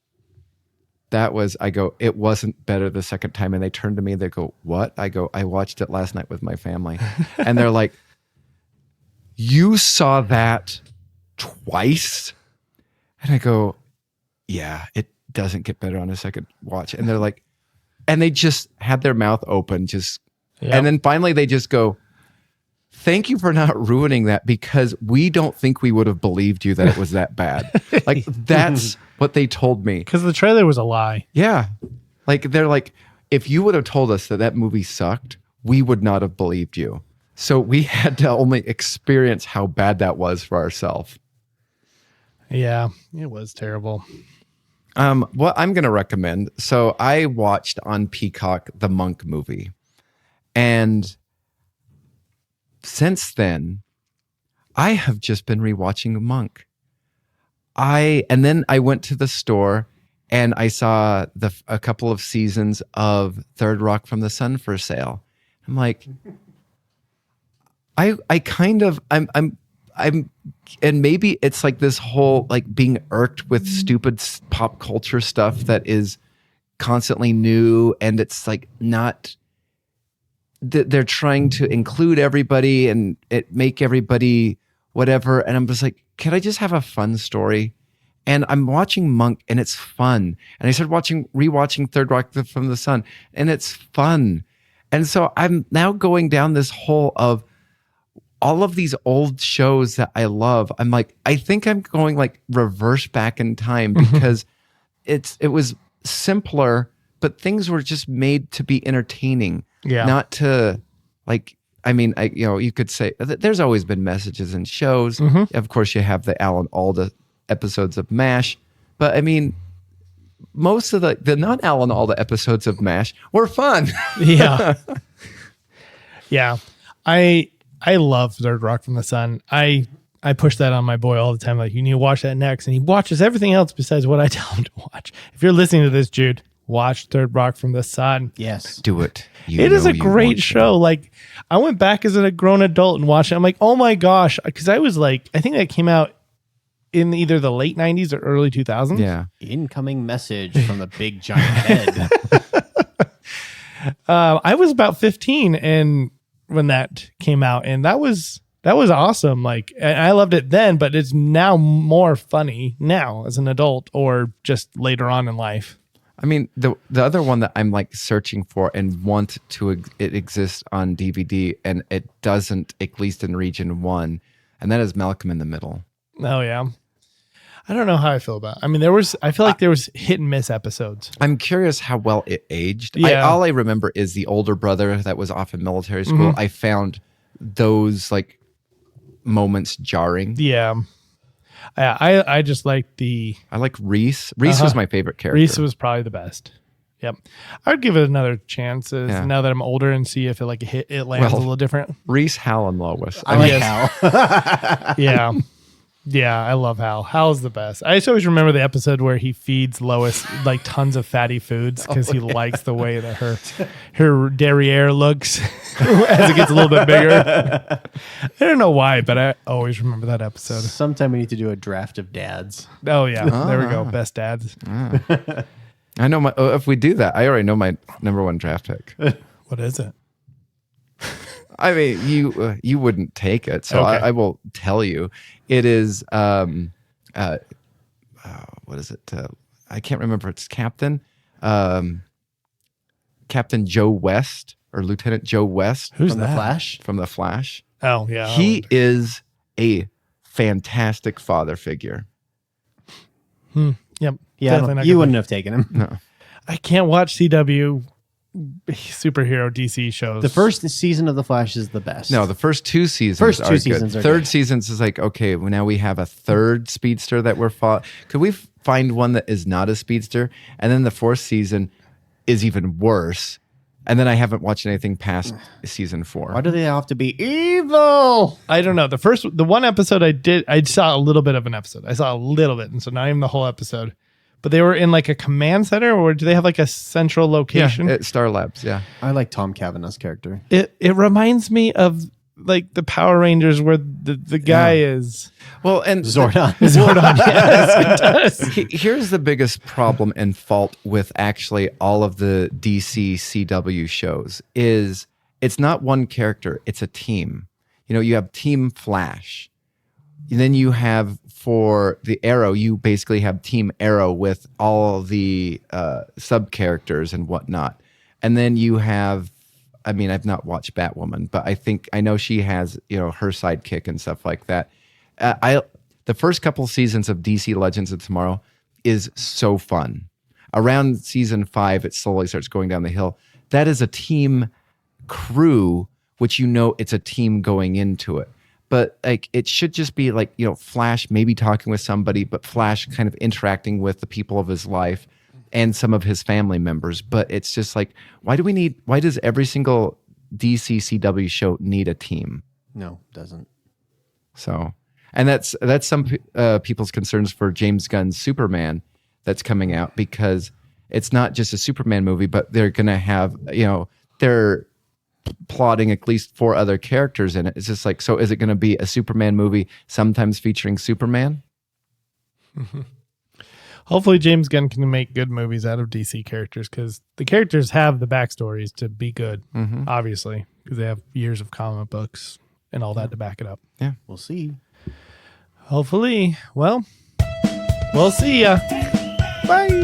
I go, "It wasn't better the second time." And they turn to me, they go, "What?" I go, "I watched it last night with my family." And they're like, "You saw that twice?" And I go, "Yeah, it doesn't get better on a second watch." And they're like, and they just had their mouth open, and then finally they just go, "Thank you for not ruining that, because we don't think we would have believed you that it was that bad." Like, that's what they told me. Because the trailer was a lie. Yeah. Like, they're like, if you would have told us that movie sucked, we would not have believed you. So we had to only experience how bad that was for ourselves. Yeah, it was terrible. What I'm going to recommend. So I watched on Peacock the Monk movie. And since then, I have just been rewatching Monk. And then I went to the store and I saw a couple of seasons of Third Rock from the Sun for sale. I'm like, I'm, and maybe it's like this whole like being irked with stupid pop culture stuff that is constantly new, and it's like not. They're trying to include everybody and make everybody whatever. And I'm just like, can I just have a fun story? And I'm watching Monk and it's fun. And I started rewatching Third Rock from the Sun and it's fun. And so I'm now going down this hole of all of these old shows that I love. I'm like, I think I'm going like reverse back in time because it was simpler, but things were just made to be entertaining. Yeah. Not to like, I mean, you could say there's always been messages in shows. Mm-hmm. Of course, you have the Alan Alda episodes of MASH But I mean, most of the not Alan Alda episodes of MASH were fun. Yeah. Yeah. I love Third Rock from the Sun. I push that on my boy all the time. Like, you need to watch that next. And he watches everything else besides what I tell him to watch. If you're listening to this, Jude, watch Third Rock from the Sun. Yes. Do it. It is a great show. Like, I went back as a grown adult and watched it. I'm like, oh my gosh. Because I was like, I think that came out in either the late 90s or early 2000s. Yeah. Incoming message from the big giant head. I was about 15 and when that came out, and that was awesome. Like, and I loved it then, but it's now more funny now as an adult or just later on in life. I mean, the other one that I'm like searching for and want to it exists on DVD, and it doesn't, at least in region 1, and that is Malcolm in the Middle. Oh yeah. I don't know how I feel about it. I mean, I feel like there was hit and miss episodes. I'm curious how well it aged. Yeah. All I remember is the older brother that was off in military school. I found those like moments jarring. Yeah. I just like I like Reese. Reese was my favorite character. Reese was probably the best. Yep. I'd give it another chance now that I'm older and see if it lands a little different. Reese, Hal, and Lois. I like Hal. Yeah. Yeah, I love Hal. Hal's the best. I just always remember the episode where he feeds Lois like tons of fatty foods because he likes the way that her derriere looks as it gets a little bit bigger. I don't know why, but I always remember that episode. Sometime we need to do a draft of dads. Oh yeah, there we go. Best dads. I know if we do that, I already know my number 1 draft pick. What is it? I mean, you wouldn't take it, so Okay. I will tell you. It is what is it? I can't remember. It's Captain Joe West or Lieutenant Joe West. Who's From that? The Flash? From The Flash. Oh yeah, He is a fantastic father figure. Yep. Yeah, Definitely not you gonna- wouldn't have taken him. No. I can't watch CW superhero DC shows. The first season of The Flash is the best. No, the first 2 seasons First are two good. seasons are Third good. seasons is like, okay, well, now we have a third speedster that we're Could we find one that is not a speedster? And then the 4th season is even worse. And then I haven't watched anything past season 4. Why do they have to be evil? I don't know. The one episode I saw a little bit of an episode. I saw a little bit, and so not even the whole episode. But they were in like a command center, or do they have like a central location? Yeah, at Star Labs, yeah. I like Tom Cavanaugh's character. It reminds me of like the Power Rangers where the guy is Well, and Zordon. Zordon. Yes, it does. Here's the biggest problem and fault with actually all of the DC CW shows is it's not one character, it's a team. You know, you have Team Flash. And then you have for the Arrow, you basically have Team Arrow with all the sub characters and whatnot. And then you have, I mean, I've not watched Batwoman, but I know she has, you know, her sidekick and stuff like that. The first couple seasons of DC Legends of Tomorrow is so fun. Around season 5, it slowly starts going down the hill. That is a team crew, which you know it's a team going into it. But like it should just be like, you know, Flash maybe talking with somebody, but Flash kind of interacting with the people of his life and some of his family members. But it's just like, why does every single DC CW show need a team? No, doesn't. So, and that's some people's concerns for James Gunn's Superman that's coming out, because it's not just a Superman movie, but they're going to have, you know, they're plotting at least 4 other characters in it. It's just like, so is it going to be a Superman movie sometimes featuring Superman? Hopefully James Gunn can make good movies out of DC characters, because the characters have the backstories to be good, obviously, because they have years of comic books and all that to back it up. Yeah. We'll see. Hopefully. Well, we'll see ya. Bye.